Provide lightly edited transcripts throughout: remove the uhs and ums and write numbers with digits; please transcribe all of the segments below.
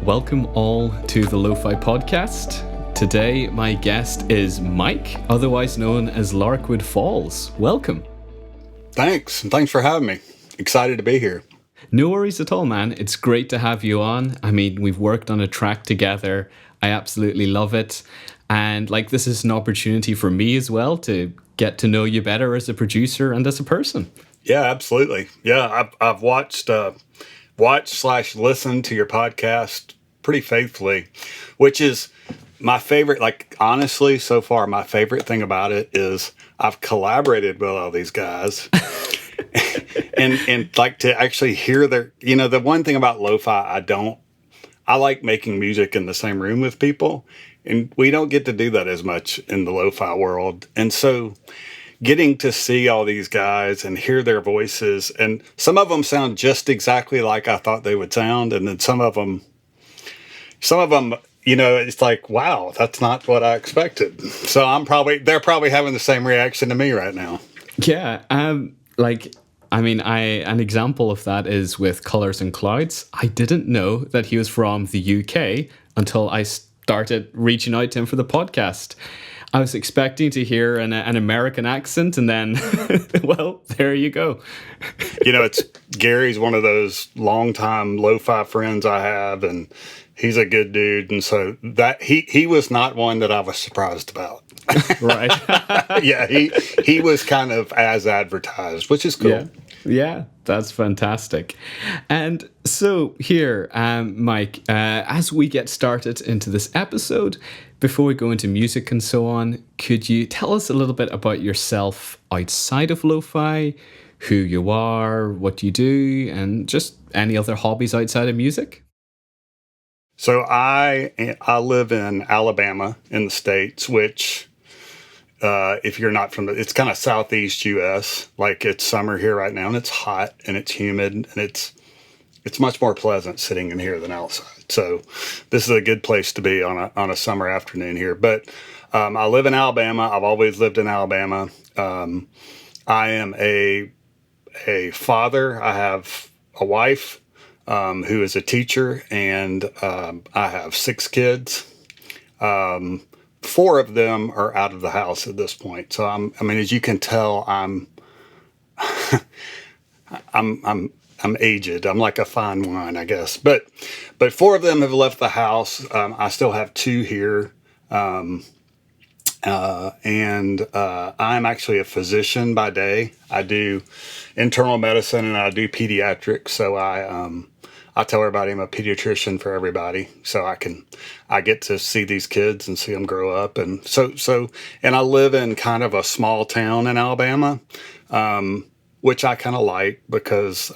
Welcome all to the Lofi Podcast. Today, my guest is Mike, otherwise known as Larkwood Falls. Welcome. Thanks, and thanks for having me. Excited to be here. No worries at all, man. It's great to have you on. I mean, we've worked on a track together. I absolutely love it. And this is an opportunity for me as well to get to know you better as a producer and as a person. Yeah, absolutely. Yeah, I've watched / listened to your podcast pretty faithfully, which is my favorite. Honestly, so far, my favorite thing about it is I've collaborated with all these guys. and to actually hear their, the one thing about lo-fi, I like making music in the same room with people, and we don't get to do that as much in the lo-fi world. And so getting to see all these guys and hear their voices, and some of them sound just exactly like I thought they would sound, and then some of them, it's like, wow, that's not what I expected. So they're probably having the same reaction to me right now. Yeah, an example of that is with Colors and Clouds. I didn't know that he was from the UK until I started reaching out to him for the podcast. I was expecting to hear an American accent, and then, well, there you go. Gary's one of those longtime lo-fi friends I have, and he's a good dude. And so that he was not one that I was surprised about. Right. Yeah, he was kind of as advertised, which is cool. Yeah, that's fantastic. And so here, Mike, as we get started into this episode, before we go into music and so on, could you tell us a little bit about yourself outside of lo-fi, who you are, what you do, and just any other hobbies outside of music? So I live in Alabama in the States, which if you're not from it's kind of southeast U.S. It's summer here right now, and it's hot and it's humid, and it's much more pleasant sitting in here than outside. So this is a good place to be on a summer afternoon here. But I live in Alabama. I've always lived in Alabama. I am a father. I have a wife who is a teacher, and I have 6 kids. 4 of them are out of the house at this point. So as you can tell, I'm aged. I'm like a fine wine, I guess. But 4 of them have left the house. I still have 2 here. And I'm actually a physician by day. I do internal medicine and I do pediatrics. So I tell everybody I'm a pediatrician for everybody. So I get to see these kids and see them grow up. And and I live in kind of a small town in Alabama, which I kind of like because,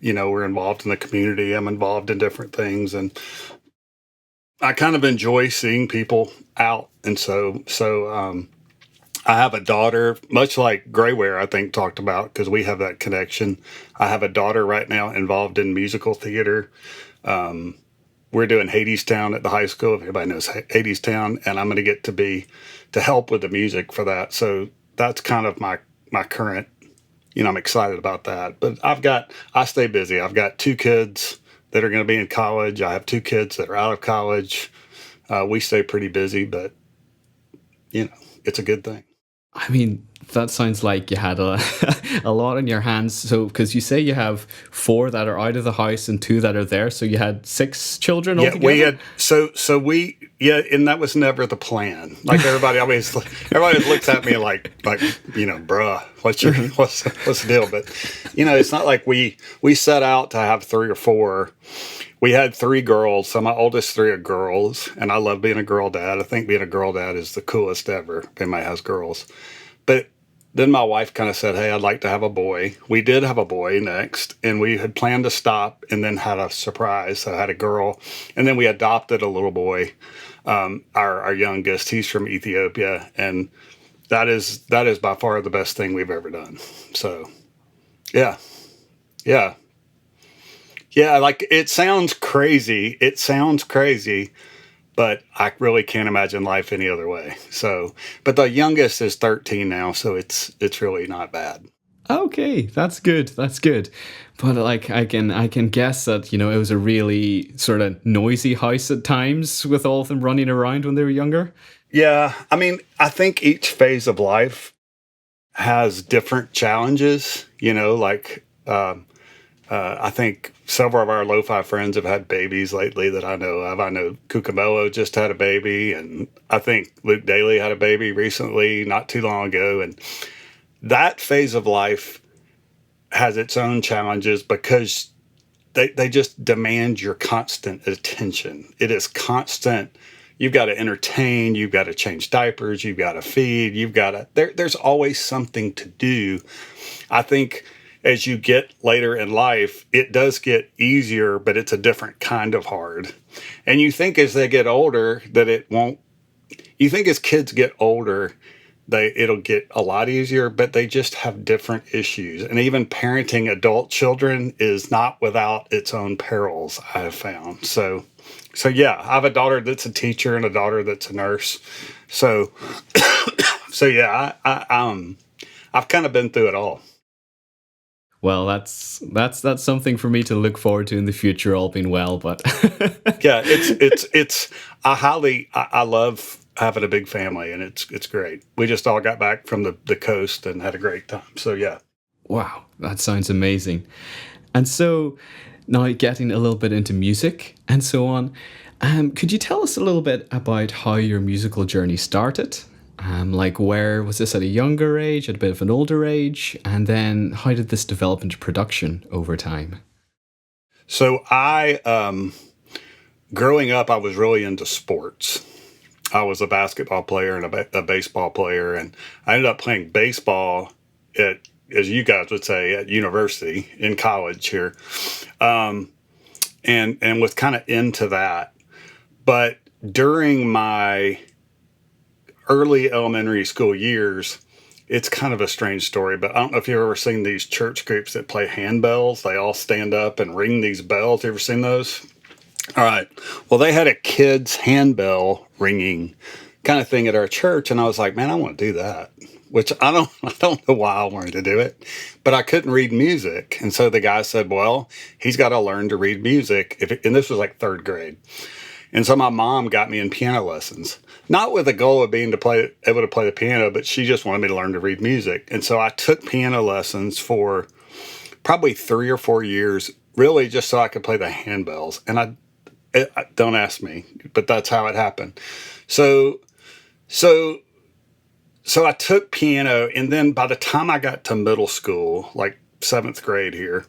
we're involved in the community. I'm involved in different things, and I kind of enjoy seeing people out. And so I have a daughter, much like Grayware, I think, talked about, because we have that connection. I have a daughter right now involved in musical theater. We're doing Hadestown at the high school, if anybody knows Hadestown, and I'm going to get to help with the music for that. So that's kind of my current, I'm excited about that. But I stay busy. I've got 2 kids that are going to be in college. I have 2 kids that are out of college. We stay pretty busy, but, it's a good thing. I mean, that sounds like you had a lot on your hands. So, because you say you have 4 that are out of the house and 2 that are there, so you had 6 children altogether? Yeah, we had and that was never the plan. Everybody always looks at me like bruh, what's the deal? But it's not like we set out to have 3 or 4. We had 3 girls. So my oldest 3 are girls, and I love being a girl dad. I think being a girl dad is the coolest ever. Everybody has girls. But then my wife kind of said, hey, I'd like to have a boy. We did have a boy next, and we had planned to stop and then had a surprise. So I had a girl, and then we adopted a little boy, our youngest. He's from Ethiopia, and that is by far the best thing we've ever done. So, yeah. Yeah, it sounds crazy. But I really can't imagine life any other way. So, but the youngest is 13 now, so it's really not bad. Okay, that's good. That's good. But like I can guess that, it was a really sort of noisy house at times with all of them running around when they were younger. Yeah, I mean, I think each phase of life has different challenges, I think several of our lo-fi friends have had babies lately that I know of. I know Cucamello just had a baby, and I think Luke Daly had a baby recently, not too long ago. And that phase of life has its own challenges because they just demand your constant attention. It is constant. You've got to entertain, you've got to change diapers, you've got to feed, there's always something to do. I think as you get later in life, it does get easier, but it's a different kind of hard. And you think as they get older that it won't, you think as kids get older, it'll get a lot easier, but they just have different issues. And even parenting adult children is not without its own perils, I have found. So yeah, I have a daughter that's a teacher and a daughter that's a nurse. So so yeah, I've kind of been through it all. Well, that's something for me to look forward to in the future, all being well. But Yeah, it's I love having a big family, and it's great. We just all got back from the coast and had a great time. So yeah. wow, that sounds amazing. And so now getting a little bit into music and so on, could you tell us a little bit about how your musical journey started? Like where was this at a younger age, at a bit of an older age? And then how did this develop into production over time? So growing up, I was really into sports. I was a basketball player and a baseball player, and I ended up playing baseball at, as you guys would say, at university in college here, and was kind of into that. But during my early elementary school years, it's kind of a strange story, but I don't know if you've ever seen these church groups that play handbells. They all stand up and ring these bells. You ever seen those? All right. Well, they had a kids handbell ringing kind of thing at our church, and I was like, man, I want to do that. Which I don't know why I wanted to do it, but I couldn't read music, and so the guy said, well, he's got to learn to read music. And this was like third grade, and so my mom got me in piano lessons, not with the goal of being able to play the piano, but she just wanted me to learn to read music, and so I took piano lessons for probably 3 or 4 years, really just so I could play the handbells, and I don't ask me, but that's how it happened. So I took piano, and then by the time I got to middle school, like seventh grade here,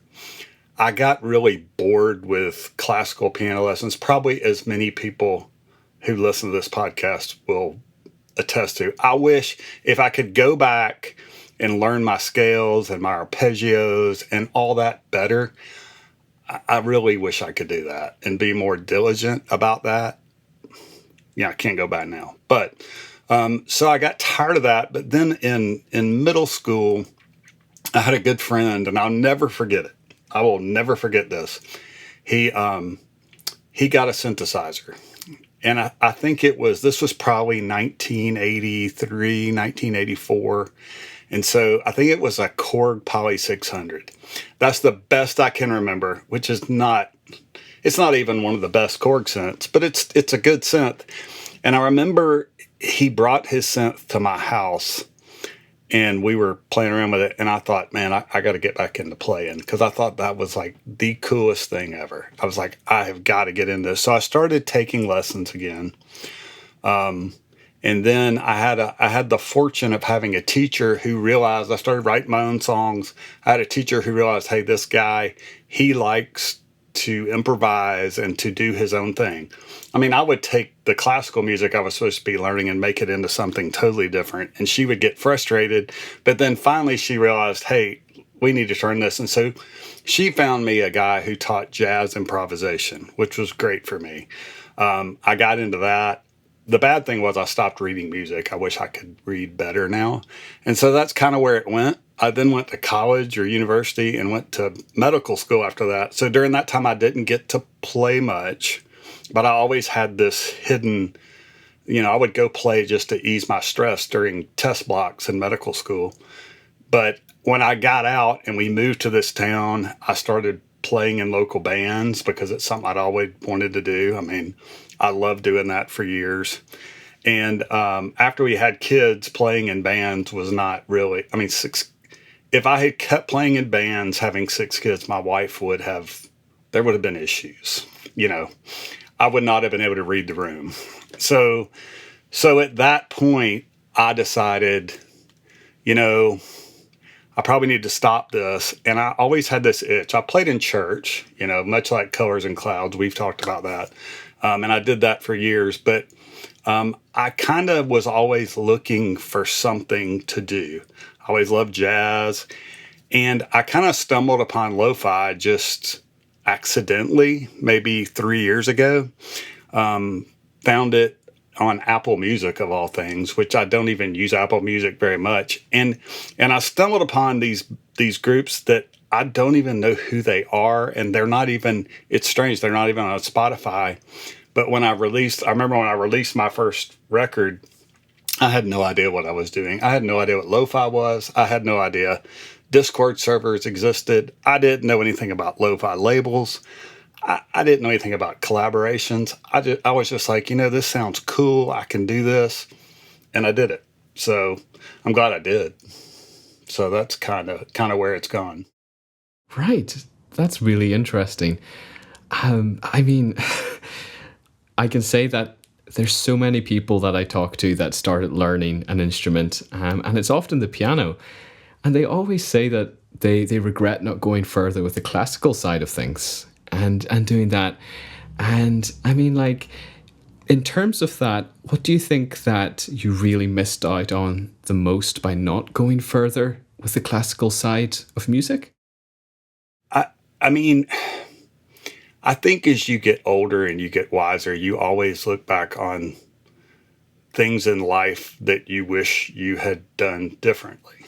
I got really bored with classical piano lessons. Probably as many people who listen to this podcast will attest to. I wish if I could go back and learn my scales and my arpeggios and all that better. I really wish I could do that and be more diligent about that. Yeah, I can't go back now. But so I got tired of that. But then in middle school, I had a good friend, and I'll never forget it. I will never forget this. He got a synthesizer. And I think this was probably 1983, 1984. And so I think it was a Korg Poly 600. That's the best I can remember, which is it's not even one of the best Korg synths, but it's a good synth. And I remember he brought his synth to my house, and we were playing around with it. And I thought, man, I got to get back into playing, because I thought that was like the coolest thing ever. I was like, I have got to get into this. So I started taking lessons again. And then I had the fortune of having a teacher who realized I started writing my own songs. I had a teacher who realized, hey, this guy, he likes to improvise and to do his own thing. I mean, I would take the classical music I was supposed to be learning and make it into something totally different. And she would get frustrated. But then finally she realized, hey, we need to turn this. And so she found me a guy who taught jazz improvisation, which was great for me. I got into that. The bad thing was I stopped reading music. I wish I could read better now. And so that's kind of where it went. I then went to college or university and went to medical school after that. So during that time, I didn't get to play much, but I always had this hidden, I would go play just to ease my stress during test blocks in medical school. But when I got out and we moved to this town, I started playing in local bands because it's something I'd always wanted to do. I mean, I loved doing that for years. And after we had kids, playing in bands was not really, I mean, if I had kept playing in bands, having 6 kids, my wife there would have been issues. You know, I would not have been able to read the room. So at that point, I decided, you know, I probably need to stop this. And I always had this itch. I played in church, you know, much like Colors and Clouds. We've talked about that. And I did that for years. But I kind of was always looking for something to do. I always loved jazz. And I kind of stumbled upon lo-fi just accidentally, maybe 3 years ago. Found it on Apple Music, of all things, which I don't even use Apple Music very much. And I stumbled upon these groups that I don't even know who they are. And they're not even, it's strange, they're not even on Spotify. But I remember when I released my first record, I had no idea what I was doing. I had no idea what lo-fi was. I had no idea Discord servers existed. I didn't know anything about lo-fi labels. I didn't know anything about collaborations. I was just like, you know, this sounds cool. I can do this. And I did it. So I'm glad I did. So that's kind of where it's gone. Right. That's really interesting. I mean, I can say that there's so many people that I talk to that started learning an instrument, and it's often the piano. And they always say that they regret not going further with the classical side of things and doing that. And I mean, like, in terms of that, what do you think that you really missed out on the most by not going further with the classical side of music? I mean, I think as you get older and you get wiser, you always look back on things in life that you wish you had done differently.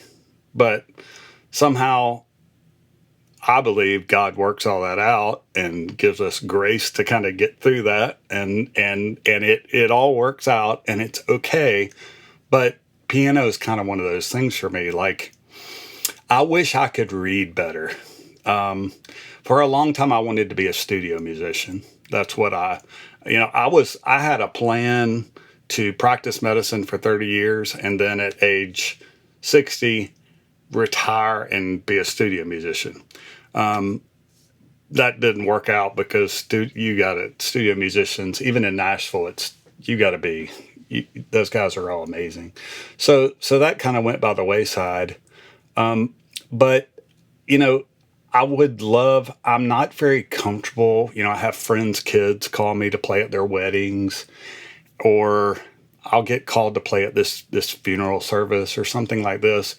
But somehow, I believe God works all that out and gives us grace to kind of get through that, and it all works out and it's okay. But piano is kind of one of those things for me. Like, I wish I could read better. For a long time, I wanted to be a studio musician. That's what I had a plan to practice medicine for 30 years and then at age 60, retire and be a studio musician. That didn't work out because studio musicians, even in Nashville, those guys are all amazing. So that kind of went by the wayside. But, you know, I'm not very comfortable. You know, I have friends' kids call me to play at their weddings, or I'll get called to play at this funeral service or something like this.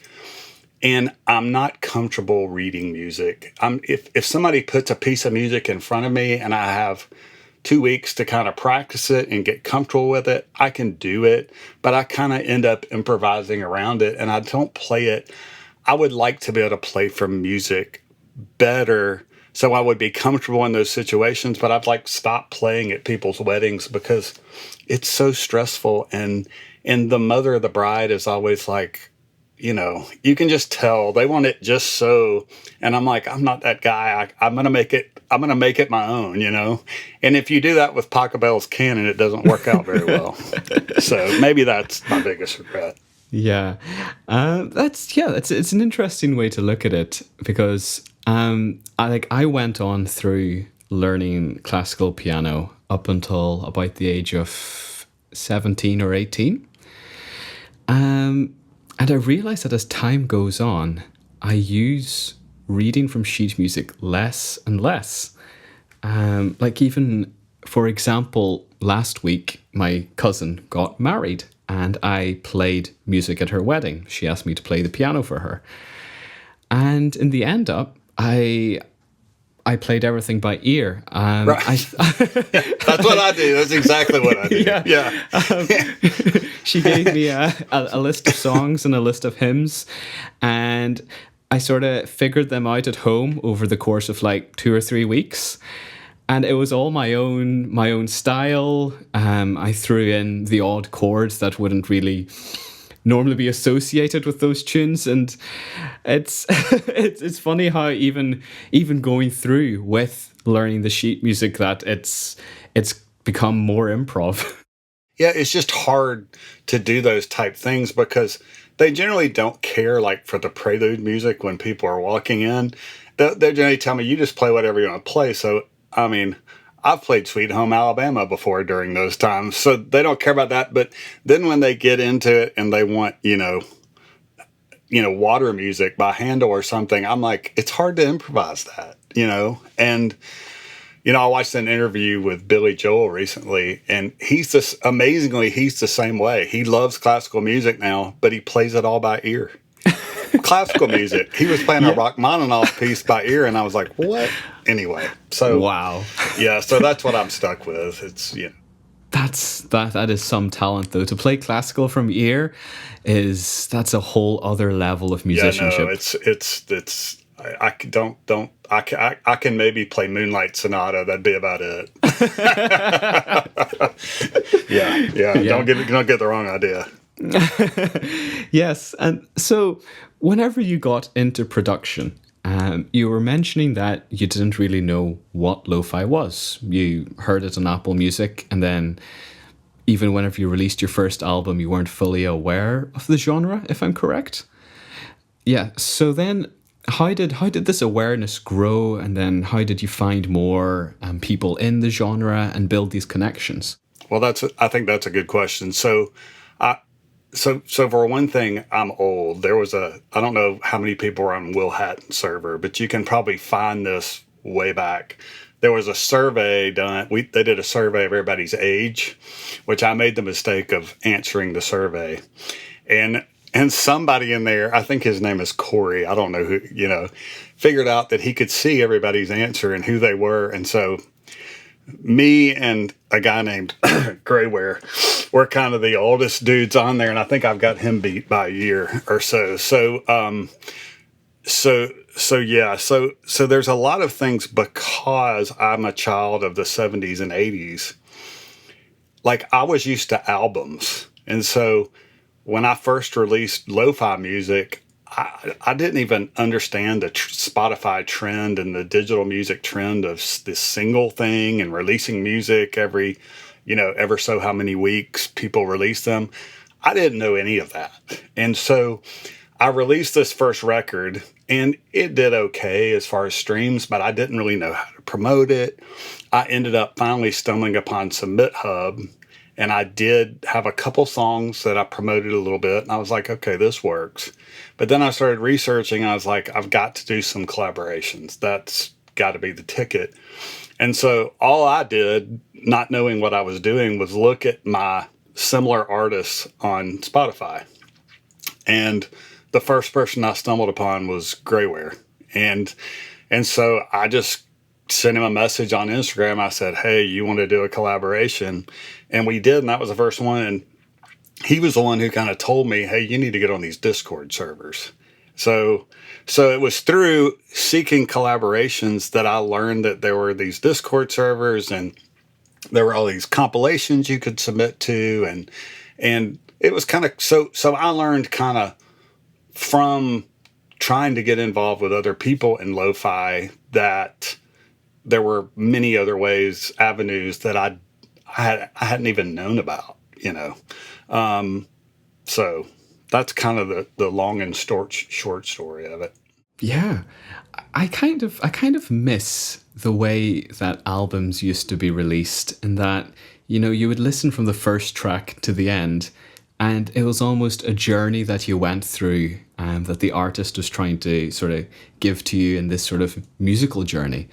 And I'm not comfortable reading music. If somebody puts a piece of music in front of me and I have 2 weeks to kind of practice it and get comfortable with it, I can do it, but I kind of end up improvising around it and I don't play it. I would like to be able to play from music better so I would be comfortable in those situations, but I've stopped playing at people's weddings because it's so stressful, and the mother of the bride is always like, you know, you can just tell they want it just so, and I'm like, I'm not that guy. I'm gonna make it my own, you know. And if you do that with Pachelbel's canon, it doesn't work out very well. So maybe that's my biggest regret. Yeah, it's an interesting way to look at it, because I went on through learning classical piano up until about the age of 17 or 18. And I realized that as time goes on, I use reading from sheet music less and less. Even, for example, last week, my cousin got married and I played music at her wedding. She asked me to play the piano for her. And in the end up, I played everything by ear. Right. That's what I do. That's exactly what I do. Yeah. She gave me a list of songs and a list of hymns, and I sort of figured them out at home over the course of 2 or 3 weeks. And it was all my own style. I threw in the odd chords that wouldn't really normally be associated with those tunes. And it's it's funny how even going through with learning the sheet music that it's become more improv. Yeah, it's just hard to do those type things because they generally don't care, like for the prelude music when people are walking in. They generally tell me, you just play whatever you want to play. So, I mean, I've played Sweet Home Alabama before during those times, so they don't care about that. But then when they get into it and they want, water music by Handel or something, I'm like, it's hard to improvise that, And, I watched an interview with Billy Joel recently, and he's the same way. He loves classical music now, but he plays it all by ear. Classical music. He was playing a Rachmaninoff piece by ear, and I was like, what? Anyway, so wow. Yeah, so that's what I'm stuck with. It's that is some talent though. To play classical from ear that's a whole other level of musicianship. Yeah, no, I can maybe play Moonlight Sonata. That'd be about it. Yeah. Don't get the wrong idea. Yes, and so whenever you got into production, you were mentioning that you didn't really know what lo-fi was. You heard it on Apple Music, and then even whenever you released your first album, you weren't fully aware of the genre, if I'm correct. Yeah, so then how did this awareness grow, and then how did you find more people in the genre and build these connections? Well, I think that's a good question. So for one thing, I'm old. I don't know how many people were on Will Hatton's server, but you can probably find this way back. There was a survey done. They did a survey of everybody's age, which I made the mistake of answering the survey. And somebody in there, I think his name is Corey, I don't know who, figured out that he could see everybody's answer and who they were. And so me and a guy named Grayware were kind of the oldest dudes on there, and I think I've got him beat by a year or so. So there's a lot of things because I'm a child of the 70s and 80s. Like, I was used to albums, and so when I first released lo-fi music, I didn't even understand the Spotify trend and the digital music trend of this single thing and releasing music every, ever so how many weeks people release them. I didn't know any of that. And so I released this first record, and it did okay as far as streams, but I didn't really know how to promote it. I ended up finally stumbling upon Submit Hub, and I did have a couple songs that I promoted a little bit, and I was like, okay, this works. But then I started researching, and I was like, I've got to do some collaborations. That's got to be the ticket. And so all I did, not knowing what I was doing, was look at my similar artists on Spotify. And the first person I stumbled upon was Grayware. And so I just sent him a message on Instagram. I said, hey, you want to do a collaboration? And we did, and that was the first one. And he was the one who kind of told me, hey, you need to get on these Discord servers. So it was through seeking collaborations that I learned that there were these Discord servers, and there were all these compilations you could submit to. And it was kind of, so I learned kind of from trying to get involved with other people in lo-fi that there were many other ways, avenues that I hadn't even known about, So that's kind of the long and short story of it. Yeah, I kind of miss the way that albums used to be released, in that you would listen from the first track to the end, and it was almost a journey that you went through, that the artist was trying to sort of give to you in this sort of musical journey.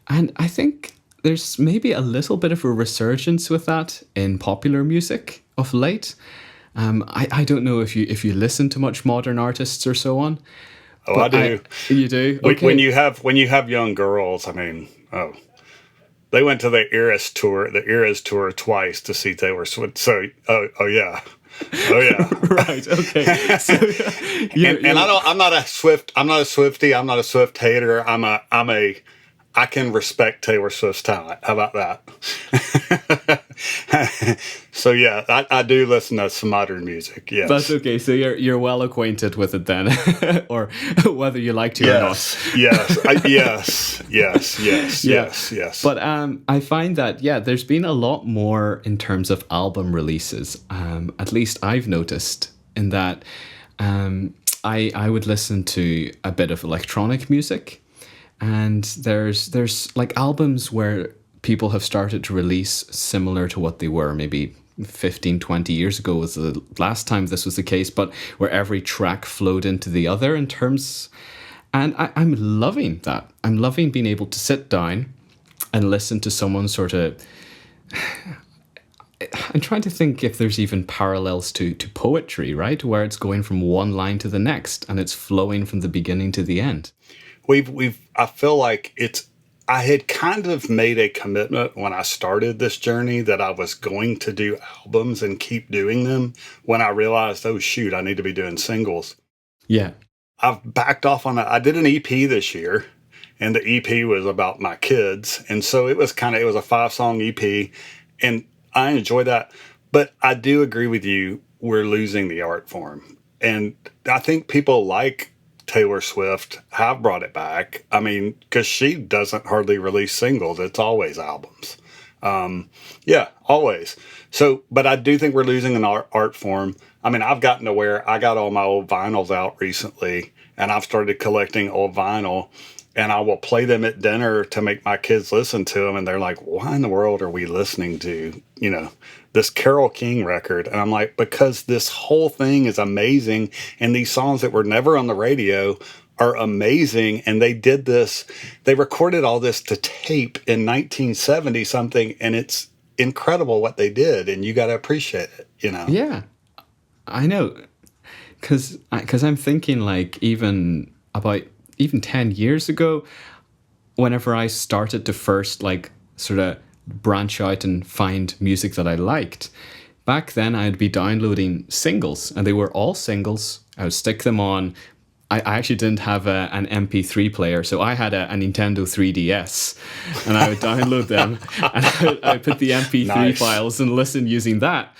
And I think there's maybe a little bit of a resurgence with that in popular music of late. I don't know if you listen to much modern artists or so on. Oh, I do. You do? Okay. When you have young girls, I mean, they went to the Eras tour twice to see Taylor Swift. So, oh yeah. Right. Okay. So, I'm not a Swiftie. I'm not a Swift hater. I'm a I can respect Taylor Swift's talent. How about that? So yeah, I do listen to some modern music. That's Yes. okay. So you're well acquainted with it then, or whether you like to or not. Yes. Yes. Yes. Yes. Yes. Yeah. Yes. Yes. But I find that there's been a lot more in terms of album releases. At least I've noticed in that I would listen to a bit of electronic music, and there's like albums where people have started to release similar to what they were maybe 15, 20 years ago was the last time this was the case, but where every track flowed into the other in terms. And I'm loving that. I'm loving being able to sit down and listen to someone sort of. I'm trying to think if there's even parallels to poetry, right? Where it's going from one line to the next and it's flowing from the beginning to the end. I feel like I had kind of made a commitment when I started this journey that I was going to do albums and keep doing them when I realized, oh shoot, I need to be doing singles. Yeah. I've backed off on that. I did an EP this year, and the EP was about my kids. And so it was a 5-song EP, and I enjoy that. But I do agree with you, we're losing the art form. And I think people like Taylor Swift have brought it back. I mean, because she doesn't hardly release singles. It's always albums. Yeah, always. So, but I do think we're losing an art form. I mean, I've gotten to where I got all my old vinyls out recently, and I've started collecting old vinyl, and I will play them at dinner to make my kids listen to them. And they're like, why in the world are we listening to, this Carole King record? And I'm like, because this whole thing is amazing. And these songs that were never on the radio are amazing. And they recorded all this to tape in 1970 something. And it's incredible what they did. And you got to appreciate it, Yeah, I know. Because I'm thinking like even 10 years ago, whenever I started to first like sort of branch out and find music that I liked, back then I'd be downloading singles, and they were all singles. I would stick them on. I actually didn't have an MP3 player, so I had a Nintendo 3DS, and I would download them, and I would put the MP3 files and listen using that,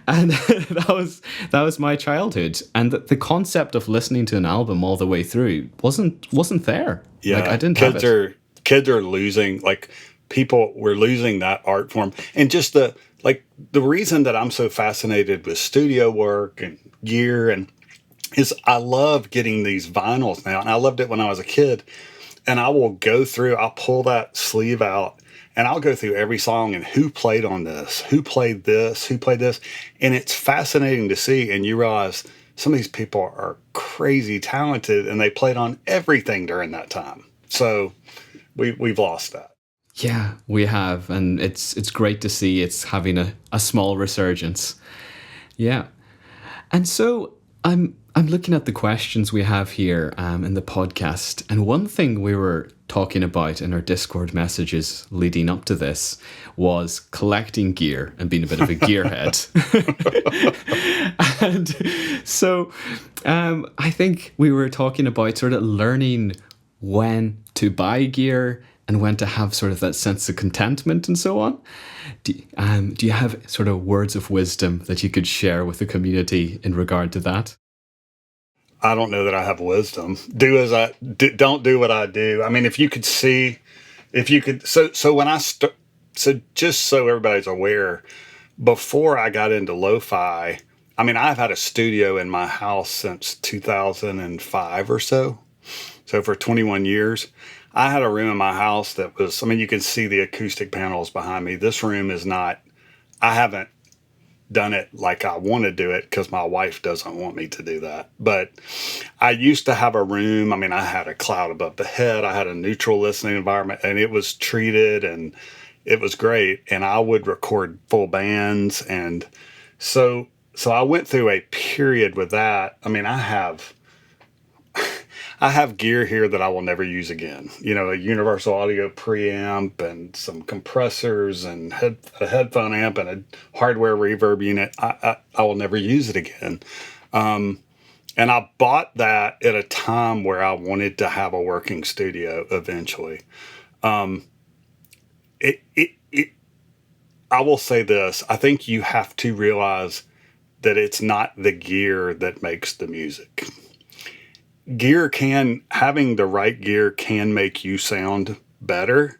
and that was my childhood. And the concept of listening to an album all the way through wasn't there. Yeah, like, I didn't have it. Kids are losing, like, we're losing that art form, and just the reason that I'm so fascinated with studio work and gear is I love getting these vinyls now. And I loved it when I was a kid. And I'll pull that sleeve out, and I'll go through every song and who played on this, who played this. And it's fascinating to see. And you realize some of these people are crazy talented, and they played on everything during that time. So we've lost that. Yeah, we have. And it's great to see it's having a small resurgence. Yeah. And so I'm looking at the questions we have here in the podcast, and one thing we were talking about in our Discord messages leading up to this was collecting gear and being a bit of a gearhead. And so I think we were talking about sort of learning when to buy gear and when to have sort of that sense of contentment and so on. Do you have sort of words of wisdom that you could share with the community in regard to that? I don't know that I have wisdom. Don't do what I do. I mean, so just so everybody's aware, before I got into lo-fi, I mean, I've had a studio in my house since 2005 or so. So for 21 years, I had a room in my house that was, I mean, you can see the acoustic panels behind me. This room is not, I haven't done it like I want to do it because my wife doesn't want me to do that. But I used to have a room. I mean, I had a cloud above the head. I had a neutral listening environment, and it was treated, and it was great. And I would record full bands. And so I went through a period with that. I mean, I have gear here that I will never use again. A universal audio preamp and some compressors and a headphone amp and a hardware reverb unit. I will never use it again. And I bought that at a time where I wanted to have a working studio eventually. It I will say this. I think you have to realize that it's not the gear that makes the music. Having the right gear can make you sound better,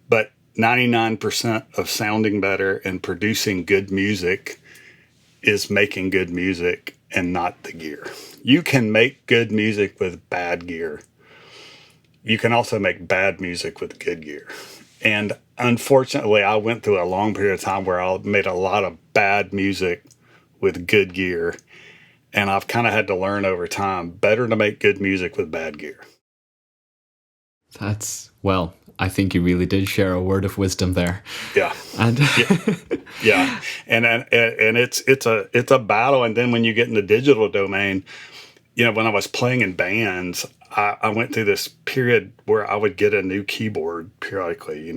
but 99% of sounding better and producing good music is making good music and not the gear. You can make good music with bad gear. You can also make bad music with good gear. And unfortunately, I went through a long period of time where I made a lot of bad music with good gear. And I've kind of had to learn over time, better to make good music with bad gear. Well, I think you really did share a word of wisdom there. Yeah. And yeah. And it's a battle. And then when you get in the digital domain, when I was playing in bands, I went through this period where I would get a new keyboard periodically.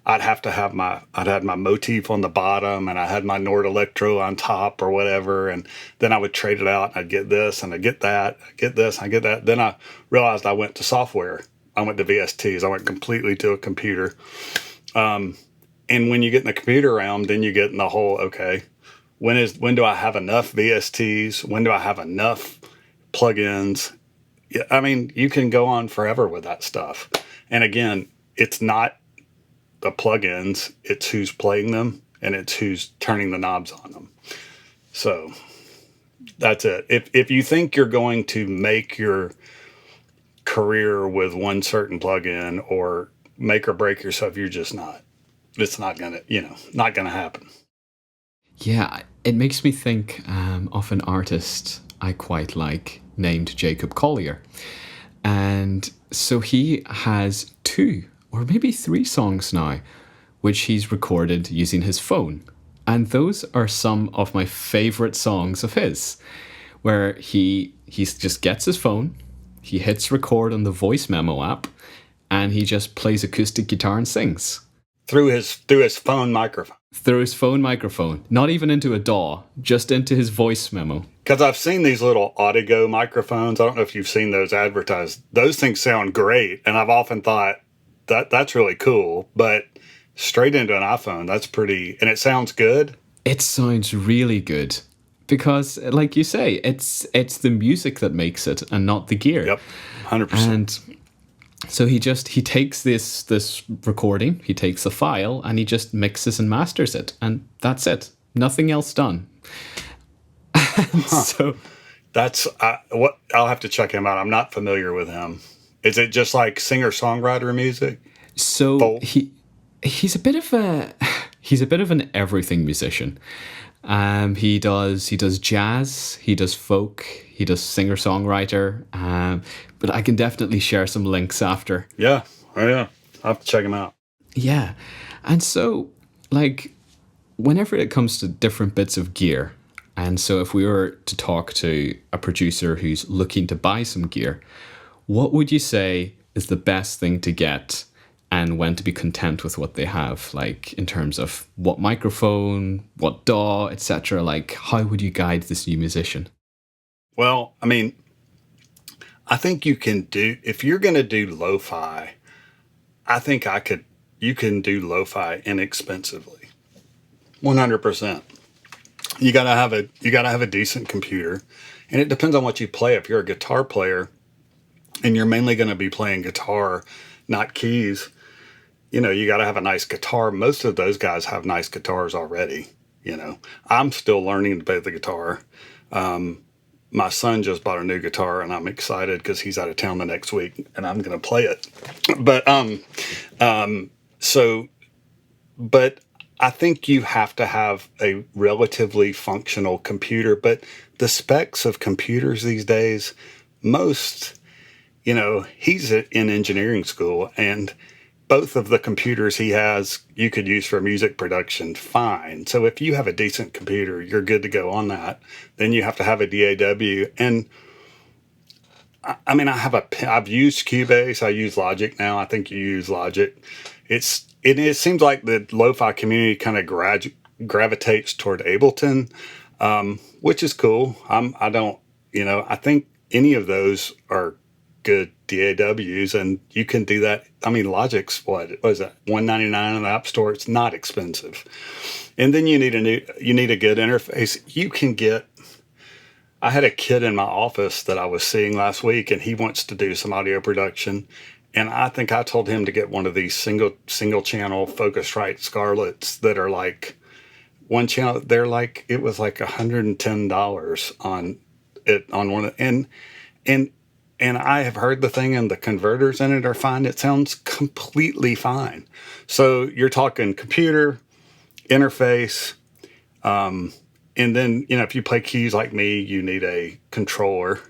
I'd have to have I'd had my motif on the bottom and I had my Nord Electro on top or whatever. And then I would trade it out and I'd get this and I'd get that, I'd get this, I'd get that. Then I realized I went to software. I went to VSTs. I went completely to a computer. And when you get in the computer realm, then you get in the whole, okay, when do I have enough VSTs? When do I have enough plugins? Yeah, I mean, you can go on forever with that stuff. And again, it's not the plugins, it's who's playing them and it's who's turning the knobs on them. So that's it. If you think you're going to make your career with one certain plugin or make or break yourself, you're just not. It's not gonna, not gonna happen. Yeah, it makes me think of an artist I quite like named Jacob Collier. And so he has 2 or maybe 3 songs now, which he's recorded using his phone. And those are some of my favorite songs of his, where he just gets his phone, he hits record on the voice memo app, and he just plays acoustic guitar and sings. Through his phone microphone. Through his phone microphone. Not even into a DAW, just into his voice memo. Because I've seen these little Audigo microphones. I don't know if you've seen those advertised. Those things sound great. And I've often thought that's really cool. But straight into an iPhone, that's pretty... And it sounds good. It sounds really good. Because, like you say, it's the music that makes it and not the gear. Yep, 100%. And so he takes this recording, he takes the file, and he just mixes and masters it. And that's it. Nothing else done. So that's what I'll have to check him out. I'm not familiar with him. Is it just like singer-songwriter music? So he's a bit of an everything musician. He does jazz, he does folk, he does singer-songwriter, but I can definitely share some links after. Yeah, I'll have to check him out. Yeah, and so, like, whenever it comes to different bits of gear, and so if we were to talk to a producer who's looking to buy some gear, what would you say is the best thing to get and when to be content with what they have, like in terms of what microphone, what DAW, etc.? Like, how would you guide this new musician? Well, I mean, I think if you're going to do lo-fi, I think you can do lo-fi inexpensively. 100%. You gotta have a decent computer, and it depends on what you play. If you're a guitar player and you're mainly going to be playing guitar, not keys, you got to have a nice guitar. Most of those guys have nice guitars already. I'm still learning to play the guitar. My son just bought a new guitar, and I'm excited because he's out of town the next week, and I'm going to play it. But I think you have to have a relatively functional computer. But the specs of computers these days, he's in engineering school, and both of the computers he has, you could use for music production fine. So if you have a decent computer, you're good to go on that. Then you have to have a DAW. And I mean, I've used Cubase. I use Logic now. I think you use Logic. It seems like the lo-fi community kind of gravitates toward Ableton, which is cool. I think any of those are good DAWs, and you can do that. I mean, Logic's what is that? $199 in the App Store. It's not expensive. And then you need a good interface. You can get. I had a kid in my office that I was seeing last week, and he wants to do some audio production. And I think I told him to get one of these single channel Focusrite Scarletts that are like one channel. They're like, it was like $110 on it on one. And I have heard the thing, and the converters in it are fine. It sounds completely fine. So you're talking computer interface, and then, if you play keys like me, you need a controller.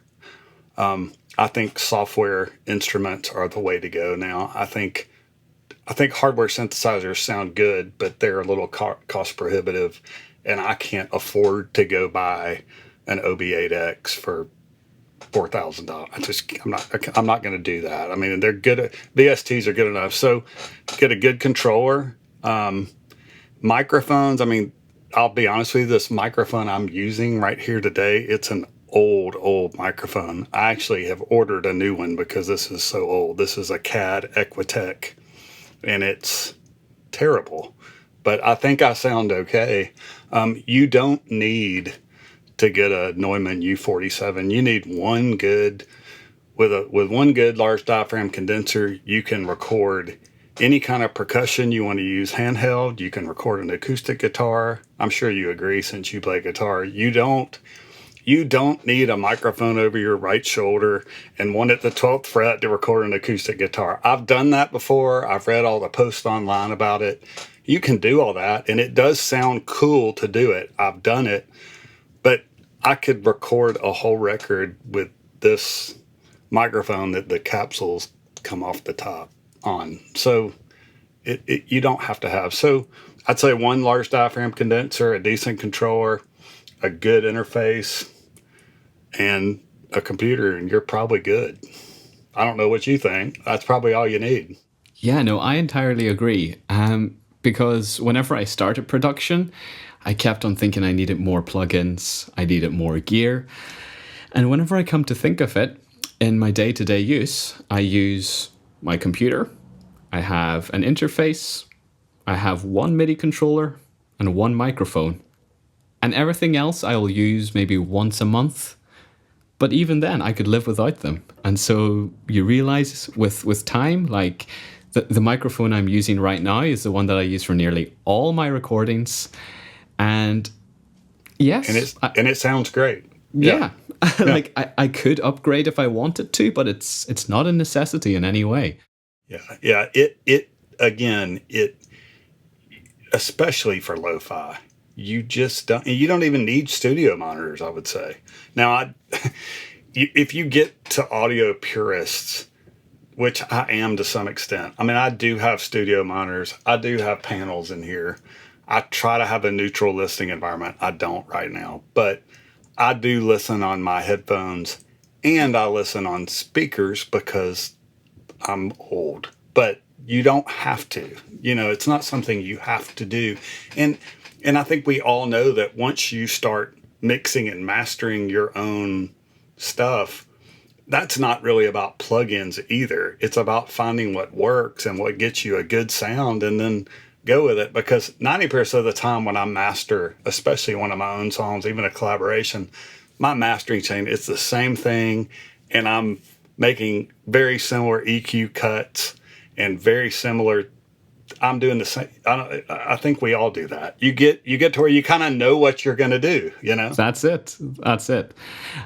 I think software instruments are the way to go now. I think hardware synthesizers sound good, but they're a little cost prohibitive, and I can't afford to go buy an OB8X for $4,000. I'm not going to do that. I mean, they're good. VSTs are good enough. So get a good controller. Microphones. I mean, I'll be honest with you, this microphone I'm using right here today, it's an old microphone. I actually have ordered a new one because this is so old. This is a CAD Equitech, and it's terrible, but I think I sound okay. You don't need to get a Neumann U47. You need one good, with one good large diaphragm condenser, you can record any kind of percussion you want to use handheld. You can record an acoustic guitar. I'm sure you agree, since you play guitar. You don't need a microphone over your right shoulder and one at the 12th fret to record an acoustic guitar. I've done that before. I've read all the posts online about it. You can do all that, and it does sound cool to do it. I've done it, but I could record a whole record with this microphone that the capsules come off the top on. So you don't have to have. So I'd say one large diaphragm condenser, a decent controller, a good interface, and a computer, and you're probably good. I don't know what you think. That's probably all you need. Yeah, no, I entirely agree. Because whenever I started production, I kept on thinking I needed more plugins, I needed more gear. And whenever I come to think of it, in my day-to-day use, I use my computer, I have an interface, I have one MIDI controller, and one microphone. And everything else I'll use maybe once a month. But even then, I could live without them. And so you realize with time, like the microphone I'm using right now is the one that I use for nearly all my recordings. And yes. And it sounds great. Yeah. Like I could upgrade if I wanted to, but it's not a necessity in any way. Yeah. It especially for lo-fi, you don't even need studio monitors, I would say. Now, if you get to audio purists, which I am to some extent, I mean, I do have studio monitors. I do have panels in here. I try to have a neutral listening environment. I don't right now, but I do listen on my headphones, and I listen on speakers because I'm old. But you don't have to. It's not something you have to do. And I think we all know that once you start mixing and mastering your own stuff, that's not really about plugins either. It's about finding what works and what gets you a good sound, and then go with it. Because 90% of the time when I master, especially one of my own songs, even a collaboration, my mastering chain, it's the same thing, and I'm making very similar EQ cuts and very similar. I'm doing the same. I think we all do that. You get to where you kind of know what you're going to do, That's it.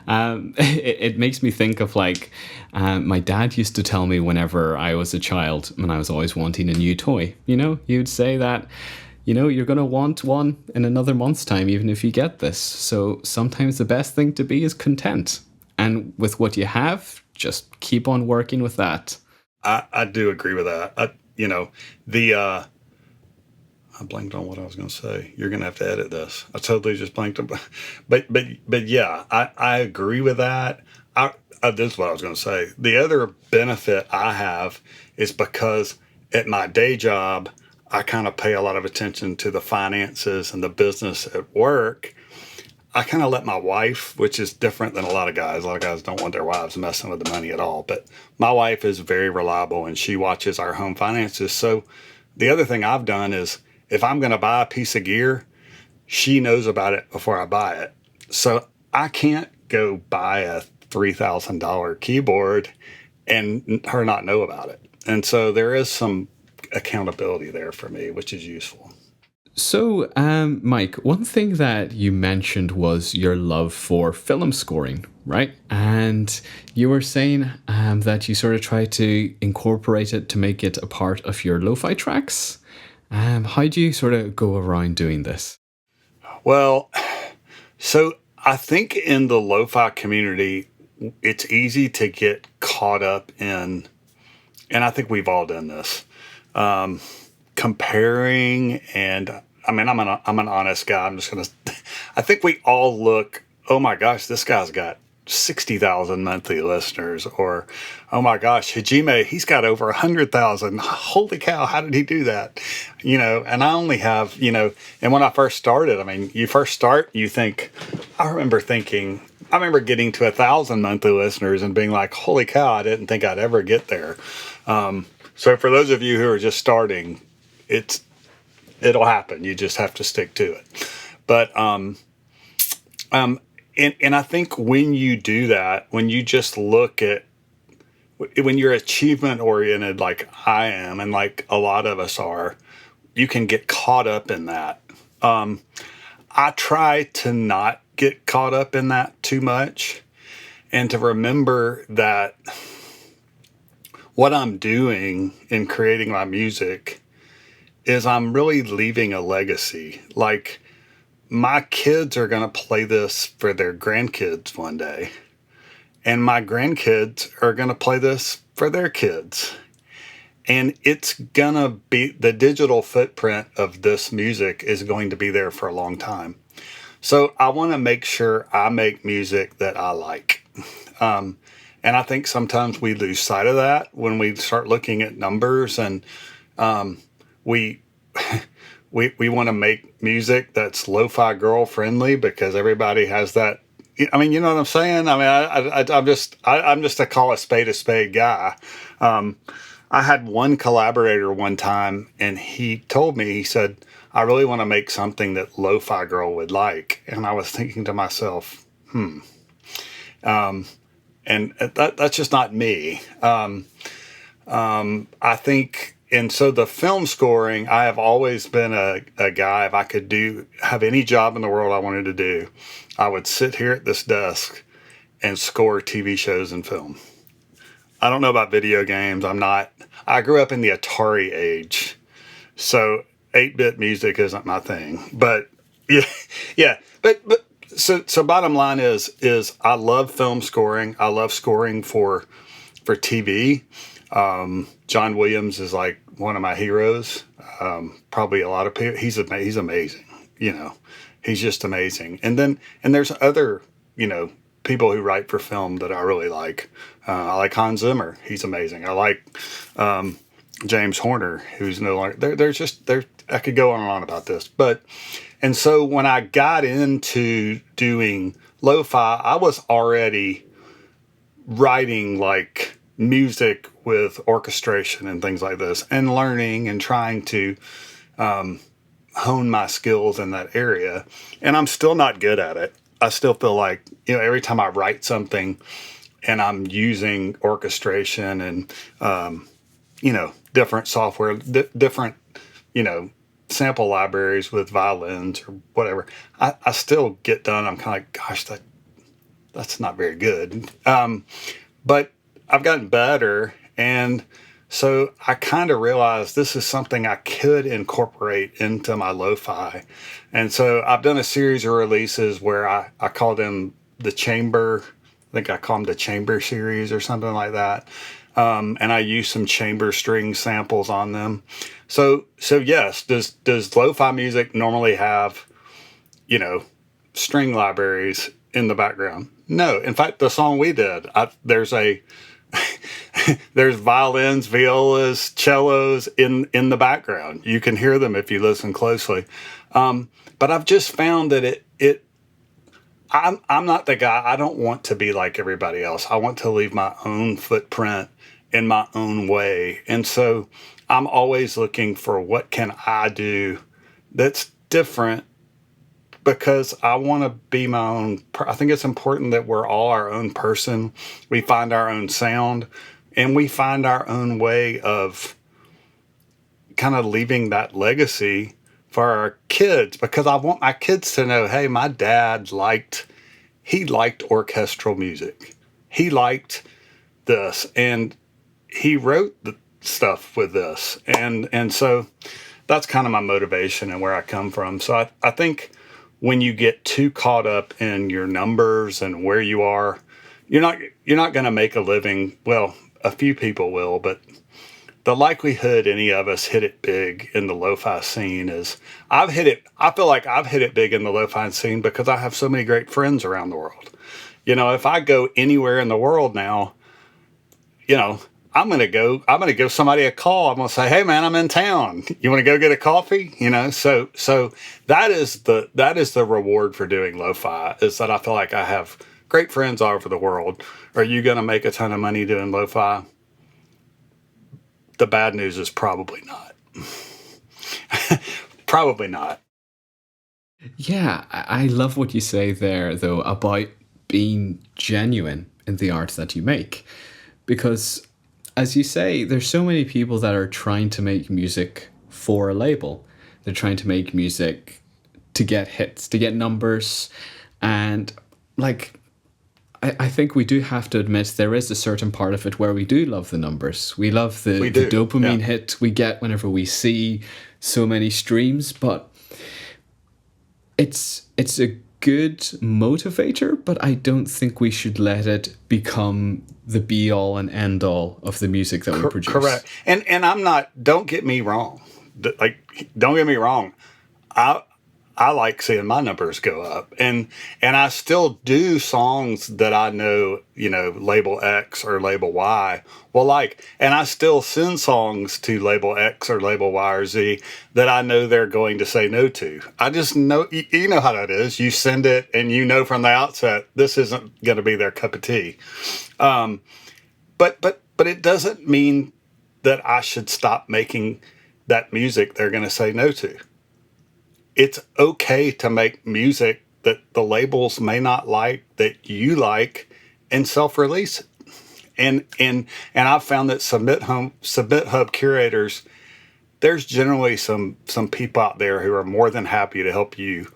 It makes me think of my dad used to tell me whenever I was a child, when I was always wanting a new toy, he would say that, you're going to want one in another month's time, even if you get this. So sometimes the best thing to be is content. And with what you have, just keep on working with that. I do agree with that. I blanked on what I was going to say. You're going to have to edit this. I totally just blanked. But yeah, I agree with that. This is what I was going to say. The other benefit I have is because at my day job, I kind of pay a lot of attention to the finances and the business at work. I kind of let my wife, which is different than a lot of guys. A lot of guys don't want their wives messing with the money at all. But my wife is very reliable and she watches our home finances. So the other thing I've done is if I'm going to buy a piece of gear, she knows about it before I buy it. So I can't go buy a $3,000 keyboard and her not know about it. And so there is some accountability there for me, which is useful. So, Mike, one thing that you mentioned was your love for film scoring, right? And you were saying that you sort of try to incorporate it to make it a part of your lo-fi tracks. How do you sort of go around doing this? Well, so I think in the lo-fi community, it's easy to get caught up in, and I think we've all done this, comparing. And I mean, I'm an honest guy. I think we all look, oh my gosh, this guy's got 60,000 monthly listeners, or oh my gosh, Hajime, he's got over 100,000. Holy cow, how did he do that? And I only have, and when I first started, I mean, you first start, you think, I remember getting to 1,000 monthly listeners and being like, holy cow, I didn't think I'd ever get there. So for those of you who are just starting, it'll happen. You just have to stick to it. But, and I think when you do that, when you just look at, when you're achievement oriented, like I am, and like a lot of us are, you can get caught up in that. I try to not get caught up in that too much, and to remember that what I'm doing in creating my music is I'm really leaving a legacy. Like, my kids are going to play this for their grandkids one day. And my grandkids are going to play this for their kids. And it's going to be, the digital footprint of this music is going to be there for a long time. So I want to make sure I make music that I like. And I think sometimes we lose sight of that when we start looking at numbers, and we want to make music that's lo-fi girl friendly because everybody has that. I mean, you know what I'm saying? I mean, I'm just a call a spade guy. I had one collaborator one time, and he told me, he said, I really want to make something that lo-fi girl would like. And I was thinking to myself, and that's just not me. I think. And so the film scoring, I have always been a guy, if I could have any job in the world I wanted to do, I would sit here at this desk and score TV shows and film. I don't know about video games. I grew up in the Atari age, so 8-bit music isn't my thing. But yeah. But so bottom line is I love film scoring. I love scoring for TV. John Williams is like one of my heroes. Probably a lot of people. He's amazing. He's just amazing. And there's other, people who write for film that I really like. I like Hans Zimmer. He's amazing. I like James Horner, who's no longer there. I could go on and on about this, and so when I got into doing lo-fi, I was already writing like music with orchestration and things like this, and learning and trying to hone my skills in that area. And I'm still not good at it. I still feel like, every time I write something and I'm using orchestration and, different software, different, sample libraries with violins or whatever, I still get done. I'm kind of like, gosh, that's not very good. But I've gotten better, and so I kind of realized this is something I could incorporate into my lo-fi. And so I've done a series of releases where I call them the chamber. I think I call them the chamber series or something like that. And I use some chamber string samples on them. So yes, does lo-fi music normally have, string libraries in the background? No. In fact, the song we did, there's violins, violas, cellos in the background. You can hear them if you listen closely. But I've just found that I'm not the guy. I don't want to be like everybody else. I want to leave my own footprint in my own way. And so I'm always looking for what can I do that's different, because I want to be my own. I think it's important that we're all our own person. We find our own sound, and we find our own way of kind of leaving that legacy for our kids, because I want my kids to know, hey, my dad he liked orchestral music. He liked this, and he wrote the stuff with this. And so that's kind of my motivation and where I come from. So I think when you get too caught up in your numbers and where you are, you're not going to make a living. Well, a few people will, but the likelihood any of us hit it big in the lo-fi scene is I feel like I've hit it big in the lo-fi scene because I have so many great friends around the world. If I go anywhere in the world now, I'm going to give somebody a call. I'm going to say, hey man, I'm in town. You want to go get a coffee? So that is the reward for doing lo-fi, is that I feel like I have great friends all over the world. Are you going to make a ton of money doing lo-fi? The bad news is probably not. Probably not. Yeah, I love what you say there, though, about being genuine in the art that you make. Because, as you say, there's so many people that are trying to make music for a label. They're trying to make music to get hits, to get numbers. And, I think we do have to admit there is a certain part of it where we do love the numbers. We love the dopamine hit we get whenever we see so many streams, but it's a good motivator, but I don't think we should let it become the be all and end all of the music that we produce. Correct. And I'm not, don't get me wrong. Don't get me wrong. I like seeing my numbers go up, and I still do songs that I know, label X or label Y will like, and I still send songs to label X or label Y or Z that I know they're going to say no to. I just know, you know how that is. You send it and from the outset, this isn't going to be their cup of tea. But it doesn't mean that I should stop making that music they're going to say no to. It's okay to make music that the labels may not like, that you like, and self-release it. And I've found that Submit Hub curators, there's generally some people out there who are more than happy to help you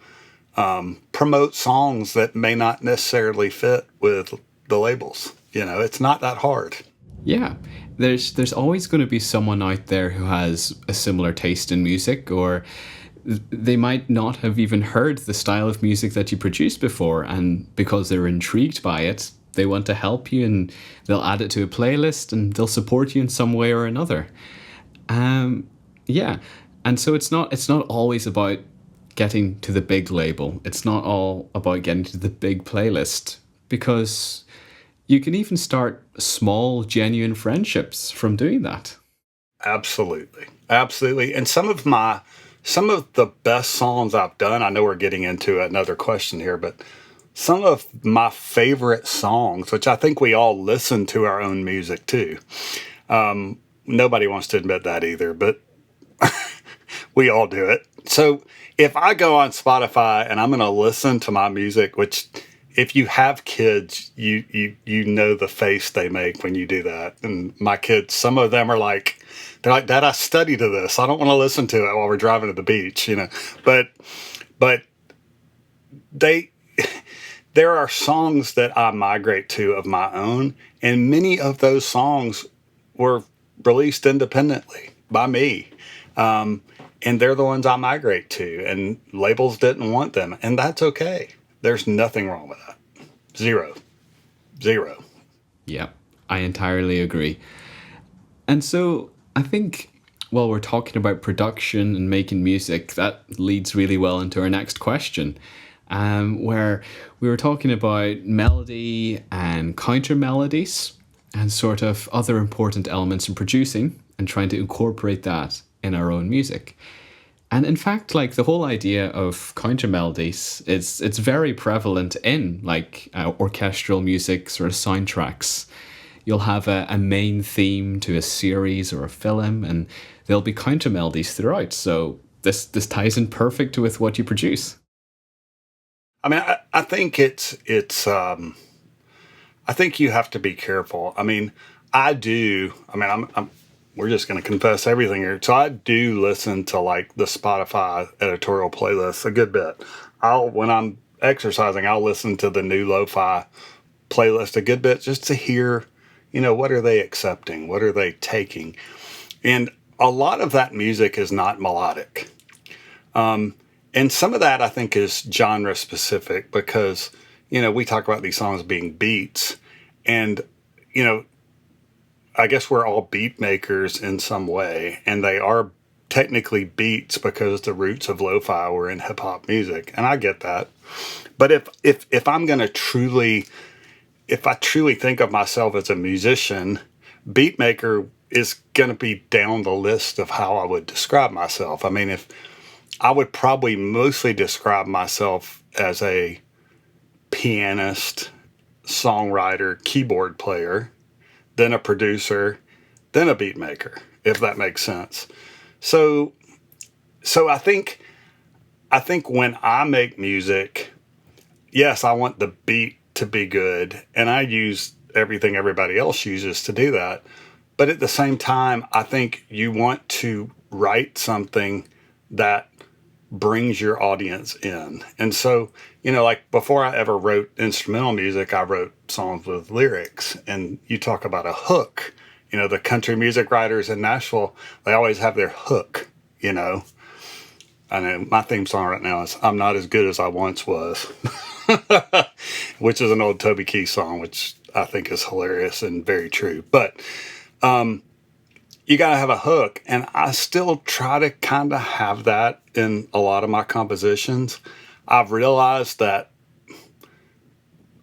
promote songs that may not necessarily fit with the labels. It's not that hard. Yeah, there's always going to be someone out there who has a similar taste in music, or they might not have even heard the style of music that you produced before, and because they're intrigued by it, they want to help you, and they'll add it to a playlist, and they'll support you in some way or another. Yeah, and so it's not always about getting to the big label. It's not all about getting to the big playlist, because you can even start small, genuine friendships from doing that. Absolutely. And some of the best songs I've done, I know we're getting into another question here, but some of my favorite songs, which I think we all listen to our own music too. Nobody wants to admit that either, but we all do it. So if I go on Spotify and I'm going to listen to my music, which if you have kids, you know the face they make when you do that. And my kids, some of them are like, they're like, Dad, I studied to this. I don't want to listen to it while we're driving to the beach, But there are songs that I migrate to of my own, and many of those songs were released independently by me. And they're the ones I migrate to, and labels didn't want them, and that's okay. There's nothing wrong with that. Zero. Yeah, I entirely agree. And so I think while we're talking about production and making music, that leads really well into our next question, where we were talking about melody and counter melodies and sort of other important elements in producing and trying to incorporate that in our own music. And in fact, like the whole idea of counter melodies, it's very prevalent in like orchestral music sort of soundtracks. You'll have a main theme to a series or a film, and there'll be counter melodies throughout. So this ties in perfect with what you produce. I mean, I think I think you have to be careful. I mean, I do. I mean, we're just going to confess everything here. So I do listen to like the Spotify editorial playlists a good bit. When I'm exercising, I'll listen to the new Lo-Fi playlist a good bit just to hear, what are they accepting? What are they taking? And a lot of that music is not melodic. And some of that I think is genre specific because, we talk about these songs being beats and, I guess we're all beat makers in some way, and they are technically beats because the roots of lo-fi were in hip hop music, and I get that. But if I'm going to if I truly think of myself as a musician, beat maker is going to be down the list of how I would describe myself. I mean, if I would probably mostly describe myself as a pianist, songwriter, keyboard player, then a producer, then a beat maker, if that makes sense. So I think when I make music, yes, I want the beat to be good, and I use everything everybody else uses to do that. But at the same time, I think you want to write something that brings your audience in. And so, like before I ever wrote instrumental music, I wrote songs with lyrics. And you talk about a hook, the country music writers in Nashville, they always have their hook, I know my theme song right now is I'm Not As Good As I Once Was, which is an old Toby Keith song, which I think is hilarious and very true. But, you got to have a hook. And I still try to kind of have that in a lot of my compositions. I've realized that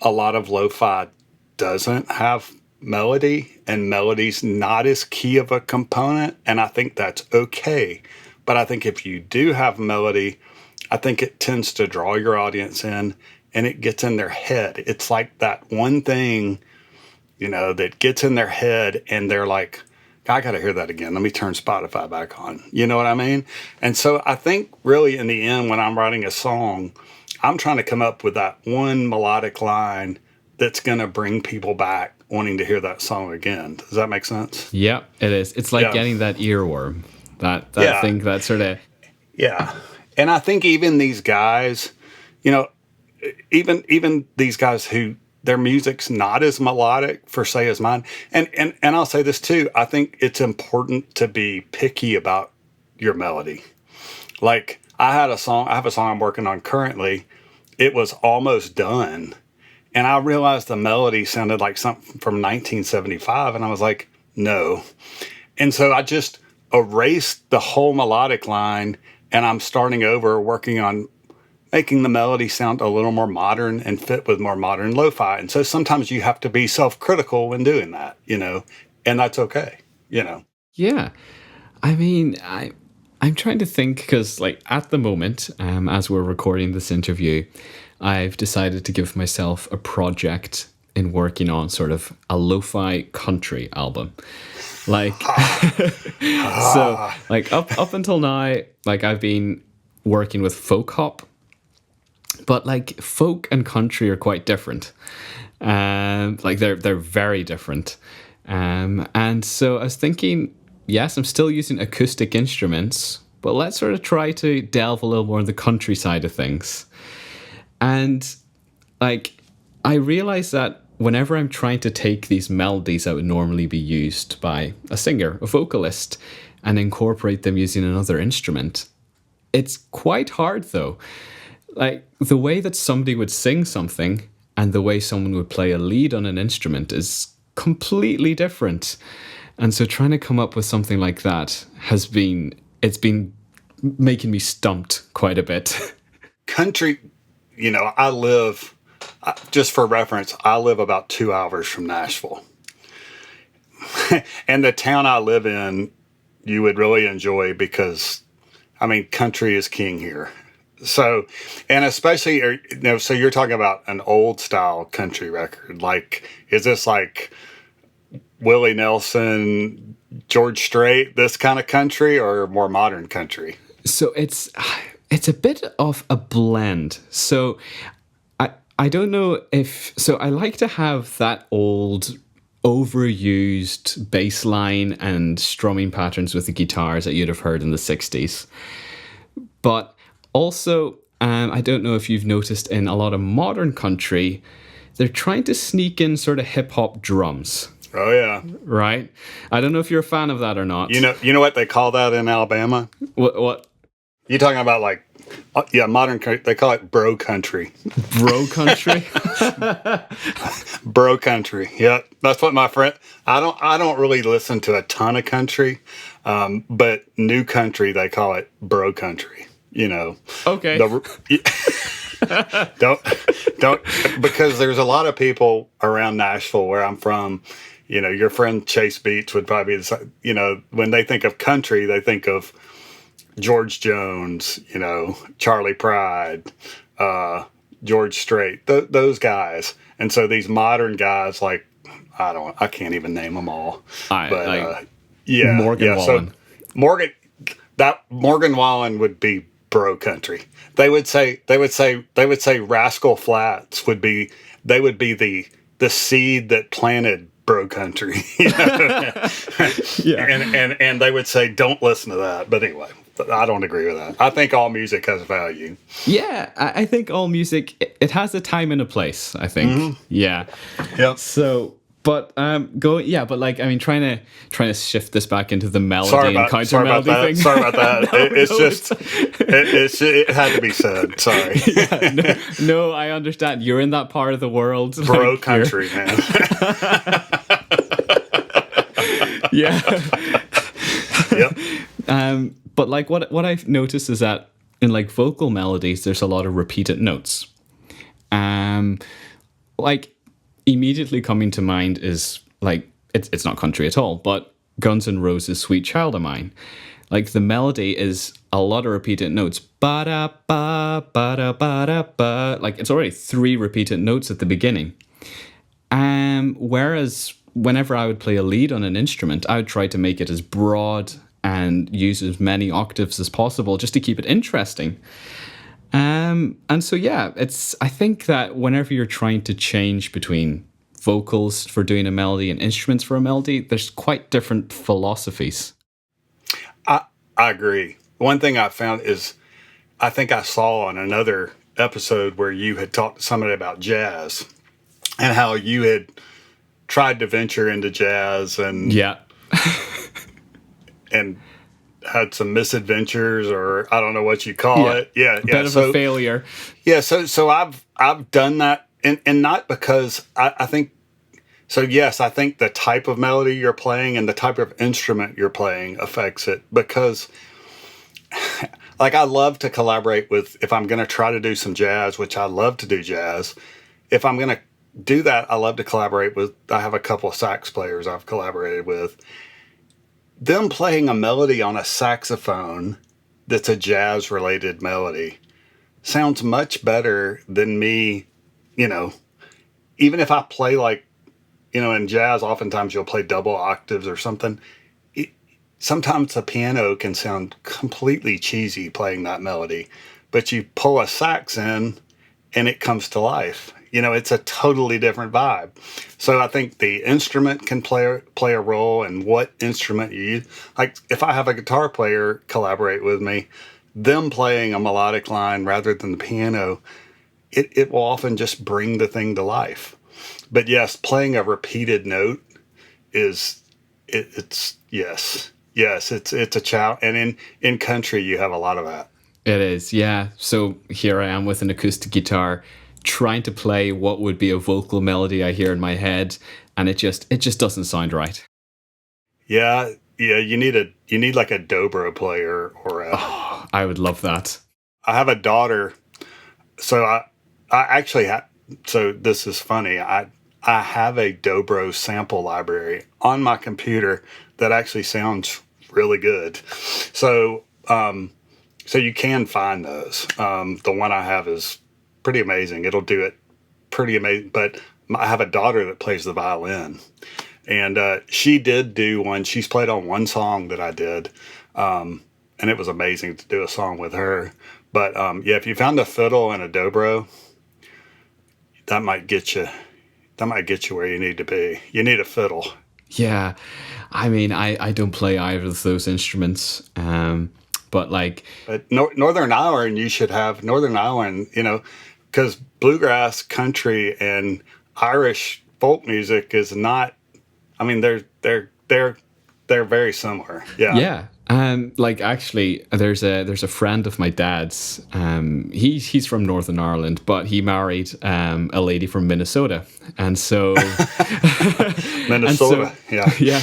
a lot of lo-fi doesn't have melody, and melody's not as key of a component. And I think that's okay. But I think if you do have melody, I think it tends to draw your audience in and it gets in their head. It's like that one thing, that gets in their head and they're like, I got to hear that again. Let me turn Spotify back on. You know what I mean? And so I think really in the end, when I'm writing a song, I'm trying to come up with that one melodic line that's going to bring people back wanting to hear that song again. Does that make sense? Yeah, it is. It's like getting that earworm, that thing that sort of... Yeah. And I think even these guys, even these guys who their music's not as melodic, for say, as mine. And I'll say this too. I think it's important to be picky about your melody. Like I have a song I'm working on currently. It was almost done. And I realized the melody sounded like something from 1975. And I was like, no. And so I just erased the whole melodic line and I'm starting over working on making the melody sound a little more modern and fit with more modern lo-fi. And so sometimes you have to be self-critical when doing that, and that's okay, Yeah. I mean, I'm trying to think because like at the moment, as we're recording this interview, I've decided to give myself a project in working on sort of a lo-fi country album. Like, so like up until now, like I've been working with folk hop. But like folk and country are quite different. Like they're very different. And so I was thinking, yes, I'm still using acoustic instruments, but let's sort of try to delve a little more on the country side of things. And like I realize that whenever I'm trying to take these melodies that would normally be used by a singer, a vocalist, and incorporate them using another instrument, it's quite hard though. Like the way that somebody would sing something and the way someone would play a lead on an instrument is completely different. And so trying to come up with something like that it's been making me stumped quite a bit. Country, just for reference, I live about 2 hours from Nashville. And the town I live in, you would really enjoy because I mean, country is king here. So, and especially, so you're talking about an old style country record. Like, is this like Willie Nelson, George Strait, this kind of country, or more modern country? So it's a bit of a blend. So I don't know if so I like to have that old overused bass line and strumming patterns with the guitars that you'd have heard in the 60s. But also, I don't know if you've noticed in a lot of modern country, they're trying to sneak in sort of hip hop drums. Oh yeah, right. I don't know if you're a fan of that or not. You know what they call that in Alabama? What? You talking about like, modern country? They call it bro country. Bro country. Bro country. Yep, that's what my friend. I don't really listen to a ton of country, but new country they call it bro country. Okay. Don't because there's a lot of people around Nashville where I'm from. Your friend Chase Beats would probably be the same. When they think of country, they think of George Jones, Charlie Pride, George Strait, those guys. And so these modern guys, like, I can't even name them all. Morgan So Wallen. Morgan Wallen would be bro country. They would say Rascal Flatts would be the seed that planted bro country. Yeah. And they would say don't listen to that. But anyway, I don't agree with that. I think all music has value. Yeah, I think all music it has a time and a place, I think. Mm-hmm. Yeah. Yep. So but trying to shift this back into the melody and counter melody thing. Sorry about that. It had to be said. Sorry. Yeah, no, I understand. You're in that part of the world. Bro country, man. Yeah. Yep. But like what I've noticed is that in like vocal melodies, there's a lot of repeated notes. Like immediately coming to mind is like it's not country at all, but Guns N' Roses' "Sweet Child of Mine." Like the melody is a lot of repeated notes. Ba da ba ba da ba da ba. Like it's already 3 repeated notes at the beginning. Whereas whenever I would play a lead on an instrument, I would try to make it as broad and use as many octaves as possible just to keep it interesting. And so, yeah, I think that whenever you're trying to change between vocals for doing a melody and instruments for a melody, there's quite different philosophies. I agree. One thing I found is, I think I saw on another episode where you had talked to somebody about jazz and how you had tried to venture into jazz and yeah. and had some misadventures, or I don't know what you call it. Yeah, a bit of a failure. Yeah, so I've done that, and not because I think. So yes, I think the type of melody you're playing and the type of instrument you're playing affects it, because like I love to collaborate with, if I'm going to try to do some jazz, which I love to do jazz, if I'm going to do that, I love to collaborate with, I have a couple of sax players I've collaborated with. Them playing a melody on a saxophone that's a jazz related melody sounds much better than me, even if I play like, in jazz, oftentimes you'll play double octaves or something. Sometimes the piano can sound completely cheesy playing that melody, but you pull a sax in and it comes to life. It's a totally different vibe. So I think the instrument can play a role in what instrument you use. Like if I have a guitar player collaborate with me, them playing a melodic line rather than the piano, it will often just bring the thing to life. But yes, playing a repeated note it's a challenge. And in country, you have a lot of that. It is, yeah. So here I am with an acoustic guitar, trying to play what would be a vocal melody I hear in my head, and it just doesn't sound right. Yeah. You need like a dobro player or Oh, I would love that. I have a daughter, so I actually have. So this is funny. I have a dobro sample library on my computer that actually sounds really good. So So you can find those. The one I have is pretty amazing. It'll do it pretty amazing. But I have a daughter that plays the violin, and she did do one. She's played on one song that I did, and it was amazing to do a song with her. But yeah, if you found a fiddle and a dobro, that might get you. That might get you where you need to be. You need a fiddle. Yeah, I mean, I don't play either of those instruments, but like, But Northern Ireland, you should have Northern Ireland, because bluegrass, country, and Irish folk music is not. I mean, they're very similar. Yeah. yeah. Like actually, there's a friend of my dad's. He's from Northern Ireland, but he married a lady from Minnesota, and so Minnesota. Yeah. yeah,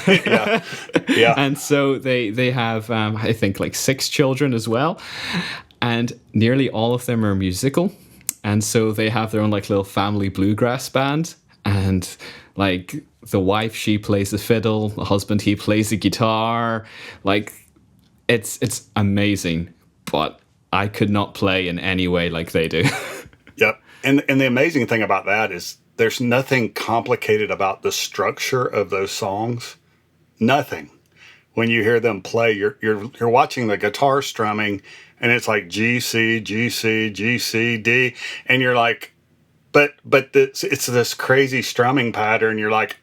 Yeah. Yeah. and so they have I think like 6 children as well, and nearly all of them are musical, and so they have their own like little family bluegrass band, and like the wife, she plays the fiddle, the husband, he plays the guitar. Like it's amazing, but I could not play in any way like they do. Yep. And the amazing thing about that is there's nothing complicated about the structure of those songs. Nothing. When you hear them play, you're watching the guitar strumming, and it's like G C G C G C D, and you're like, but it's this crazy strumming pattern. You're like,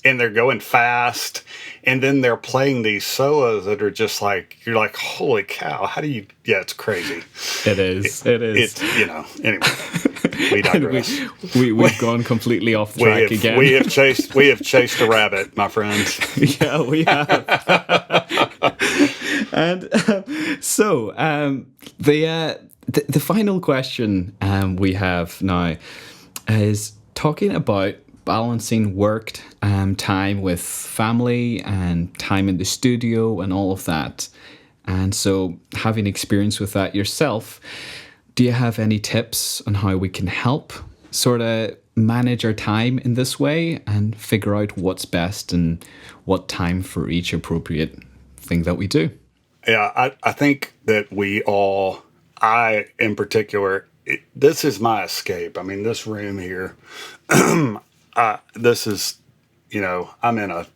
and they're going fast, and then they're playing these solos that are just like, you're like, holy cow, how do you? Yeah, it's crazy. It is. It is. It's Anyway, we digress. We've gone completely off track again. We have chased a rabbit, my friends. Yeah, we have. And so the final question we have now is talking about balancing work time with family and time in the studio and all of that. And so having experience with that yourself, do you have any tips on how we can help sort of manage our time in this way and figure out what's best and what time for each appropriate thing that we do? Yeah, I think that I in particular, this is my escape. I mean, this room here, this is, I've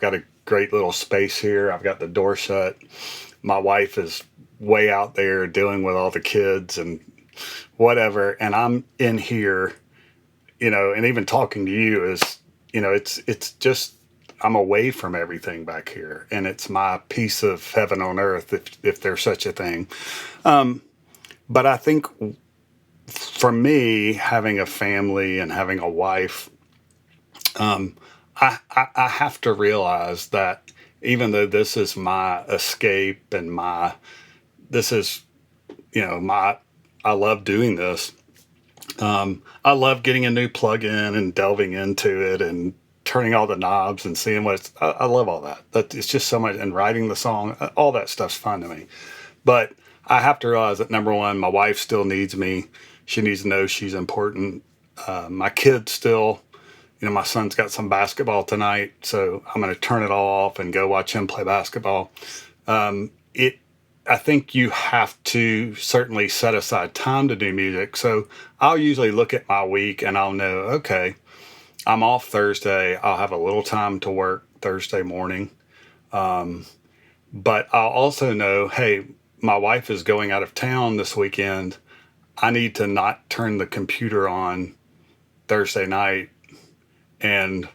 got a great little space here. I've got the door shut. My wife is way out there dealing with all the kids and whatever. And I'm in here, and even talking to you is, it's just, I'm away from everything back here, and it's my piece of heaven on earth, if there's such a thing. But I think for me, having a family and having a wife, I have to realize that even though this is my escape and this is, I love doing this. I love getting a new plug-in and delving into it and turning all the knobs and seeing I love all that. It's just so much, and writing the song, all that stuff's fun to me. But I have to realize that, number one, my wife still needs me. She needs to know she's important. My kids still, my son's got some basketball tonight, so I'm going to turn it all off and go watch him play basketball. I think you have to certainly set aside time to do music. So I'll usually look at my week and I'll know, okay, I'm off Thursday. I'll have a little time to work Thursday morning. But I'll also know, hey, my wife is going out of town this weekend. I need to not turn the computer on Thursday night and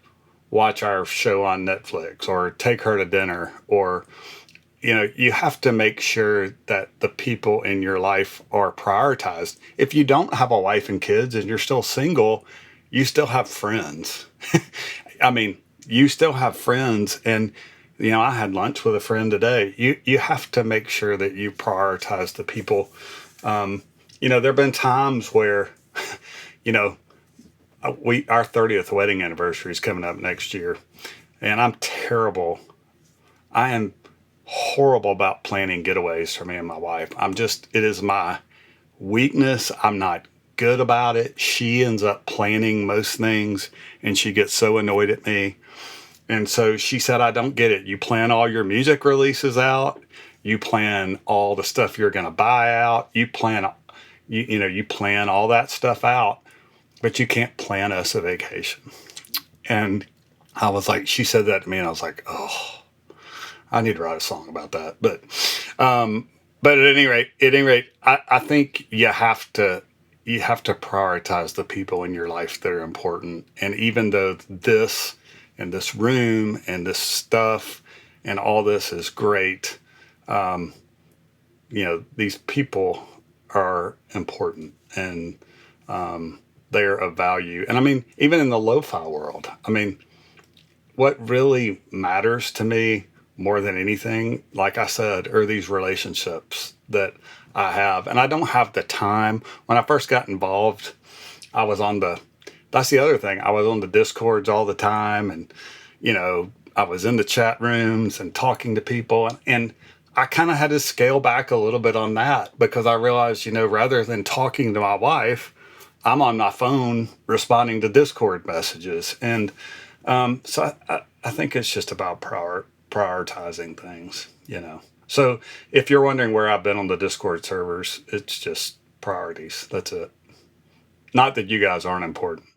watch our show on Netflix or take her to dinner, or, you have to make sure that the people in your life are prioritized. If you don't have a wife and kids and you're still single, you still have friends. I mean, you still have friends. And, I had lunch with a friend today. You have to make sure that you prioritize the people. There have been times where, our 30th wedding anniversary is coming up next year, and I'm terrible. I am horrible about planning getaways for me and my wife. It is my weakness. I'm not good about it. She ends up planning most things, and she gets so annoyed at me. And so she said, I don't get it. You plan all your music releases out, You plan all the stuff you're going to buy out. You plan, you plan all that stuff out, but you can't plan us a vacation. And I was like, she said that to me, and I was like, oh, I need to write a song about that. But at any rate, I think you have to prioritize the people in your life that are important. And even though this and this room and this stuff and all this is great, these people are important, and they're of value. And I mean, even in the lo-fi world, I mean, what really matters to me more than anything, like I said, are these relationships that I have. And I don't have the time. When I first got involved, that's the other thing. I was on the Discords all the time, and, I was in the chat rooms and talking to people, and I kind of had to scale back a little bit on that, because I realized, rather than talking to my wife, I'm on my phone responding to Discord messages. And so I think it's just about prioritizing things, So if you're wondering where I've been on the Discord servers, it's just priorities. That's it. Not that you guys aren't important.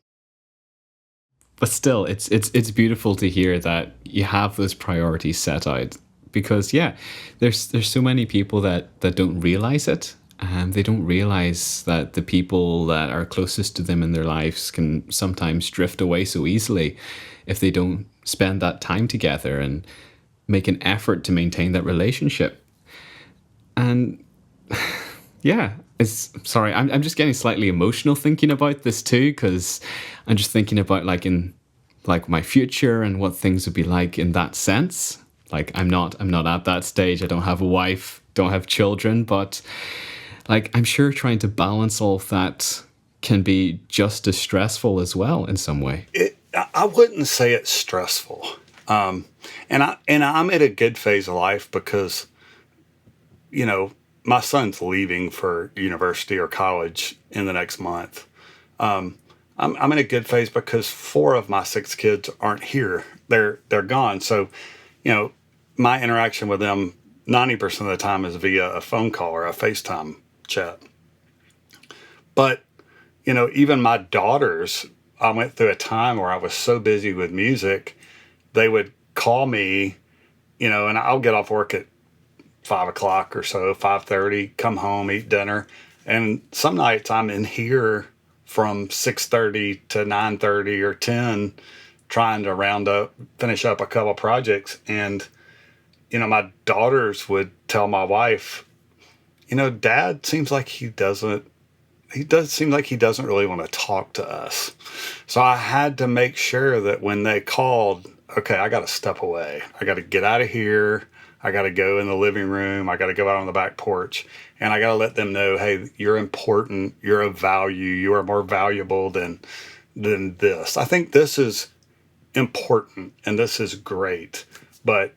But still, it's beautiful to hear that you have those priorities set out, because there's so many people that don't realize it. They don't realize that the people that are closest to them in their lives can sometimes drift away so easily if they don't spend that time together and make an effort to maintain that relationship. And I'm just getting slightly emotional thinking about this too, because I'm just thinking about in my future and what things would be like in that sense. Like I'm not at that stage. I don't have a wife, don't have children, but I'm sure trying to balance all of that can be just as stressful as well in some way. I wouldn't say it's stressful. And I'm at a good phase of life because, my son's leaving for university or college in the next month. I'm in a good phase because 4 of my 6 kids aren't here. They're gone. So, my interaction with them 90% of the time is via a phone call or a FaceTime chat. But, even my daughters, I went through a time where I was so busy with music, they would call me, and I'll get off work at 5 o'clock or so, 5:30, come home, eat dinner. And some nights I'm in here from 6:30 to 9:30 or 10, trying to finish up a couple projects. And, my daughters would tell my wife, Dad seems like he does seem like he doesn't really want to talk to us. So I had to make sure that when they called, okay, I got to step away. I got to get out of here. I got to go in the living room. I got to go out on the back porch, and I got to let them know, hey, you're important. You're of value. You are more valuable than this. I think this is important and this is great, but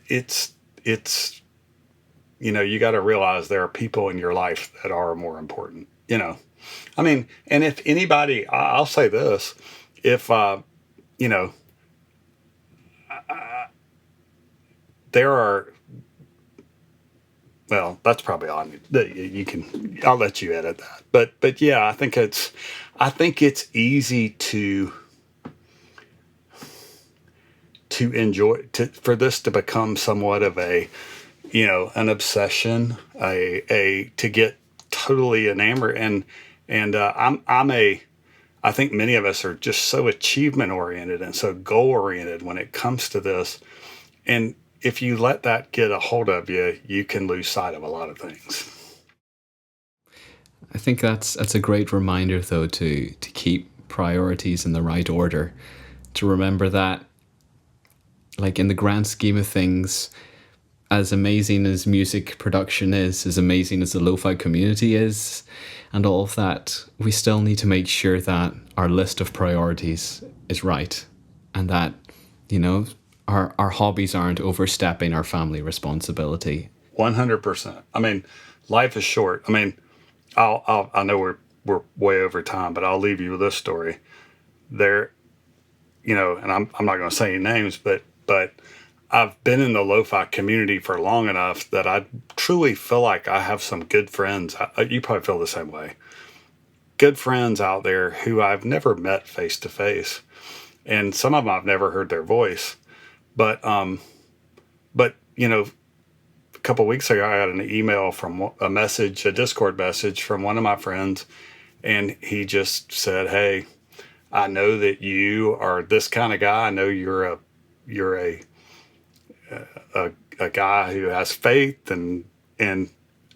it's you got to realize there are people in your life that are more important. I mean, and if anybody, I'll say this, if there are, well, that's probably on you. I'll let you edit that. But yeah, I think it's easy to enjoy, for this to become somewhat of a, an obsession, to get totally enamored. And I think many of us are just so achievement oriented and so goal oriented when it comes to this. And if you let that get a hold of you, you can lose sight of a lot of things. I think that's a great reminder, though, to keep priorities in the right order. To remember that, in the grand scheme of things, as amazing as music production is, as amazing as the lo-fi community is, and all of that, we still need to make sure that our list of priorities is right, and that, our hobbies aren't overstepping our family responsibility. 100%. I mean, life is short. I mean, I know we're way over time, but I'll leave you with this story. There, and I'm not going to say any names, but I've been in the lo-fi community for long enough that I truly feel like I have some good friends. You probably feel the same way. Good friends out there who I've never met face to face, and some of them I've never heard their voice. But you know, a couple of weeks ago, I got an email from a Discord message from one of my friends, and he just said, "Hey, I know that you are this kind of guy. I know you're a guy who has faith, and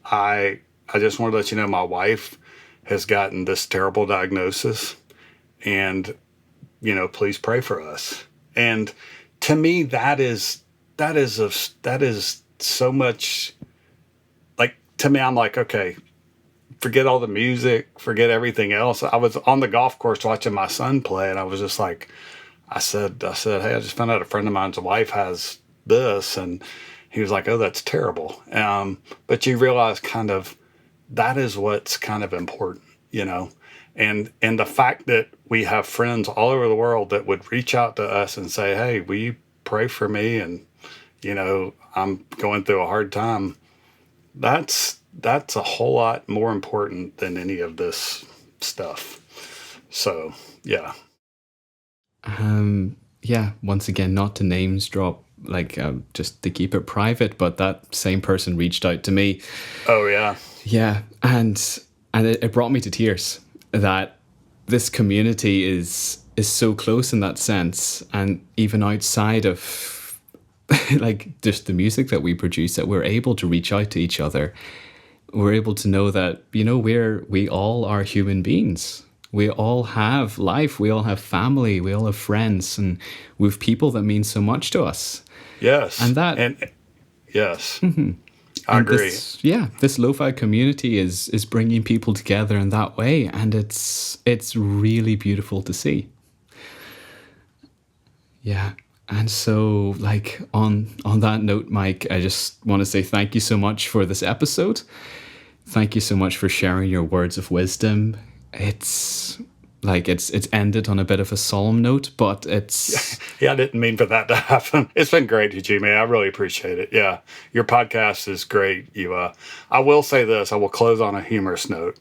I just want to let you know my wife has gotten this terrible diagnosis, and please pray for us." And to me, that is so much. Like, to me, I'm like, okay, forget all the music, forget everything else. I was on the golf course watching my son play, and I was just like, I said, "Hey, I just found out a friend of mine's wife has this," and he was like, "Oh, that's terrible." But you realize kind of that is what's kind of important, and the fact that we have friends all over the world that would reach out to us and say, "Hey, will you pray for me?" And, I'm going through a hard time. That's a whole lot more important than any of this stuff. So, yeah. Yeah, once again, not to names drop, just to keep it private, but that same person reached out to me. Oh, yeah. Yeah, and it brought me to tears that this community is so close in that sense, and even outside of just the music that we produce, that we're able to reach out to each other. We're able to know that, we all are human beings. We all have life, we all have family, we all have friends, and we have people that mean so much to us. Yes. And yes. Mm-hmm. I agree. This lo-fi community is bringing people together in that way, and it's really beautiful to see. Yeah. And so, on that note, Mike, I just want to say thank you so much for this episode. Thank you so much for sharing your words of wisdom. It's ended on a bit of a solemn note, but it's... Yeah, I didn't mean for that to happen. It's been great, Hajime. I really appreciate it. Yeah, your podcast is great. I will say this. I will close on a humorous note.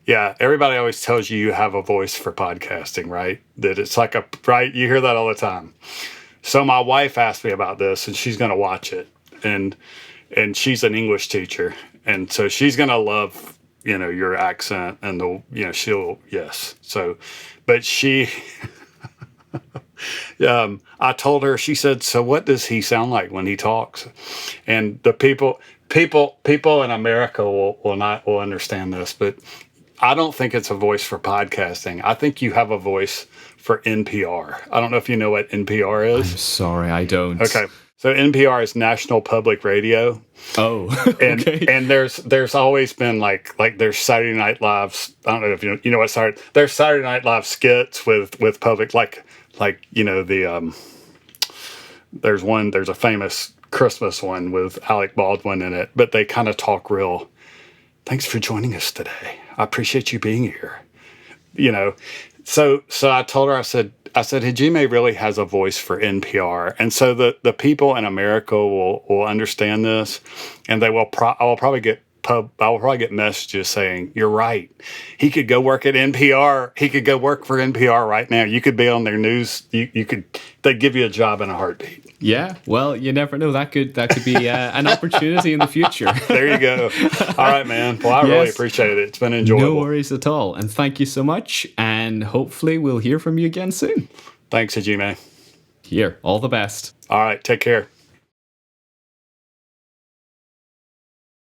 Yeah, everybody always tells you have a voice for podcasting, right? That it's right? You hear that all the time. So my wife asked me about this, and she's going to watch it. And she's an English teacher. And so she's going to love, your accent and yes. So, but she, I told her, she said, "So what does he sound like when he talks?" And the people in America will understand this, but I don't think it's a voice for podcasting. I think you have a voice for NPR. I don't know if you know what NPR is. I'm sorry, I don't. Okay. So NPR is National Public Radio. Oh, okay. And there's always been there's Saturday Night Live's. I don't know if you know what there's Saturday Night Live skits with public there's a famous Christmas one with Alec Baldwin in it, but they kind of talk real. "Thanks for joining us today. I appreciate you being here." So I told her, I said, Hajime really has a voice for NPR. And so the people in America will understand this, and I will probably get messages saying, "You're right. He could go work at NPR. He could go work for NPR right now. You could be on their news. They'd give you a job in a heartbeat." Yeah, well, you never know. That could be an opportunity in the future. There you go. All right, man. Well, I really appreciate it. It's been enjoyable. No worries at all. And thank you so much. And hopefully we'll hear from you again soon. Thanks, Hajime. Here, all the best. All right, take care.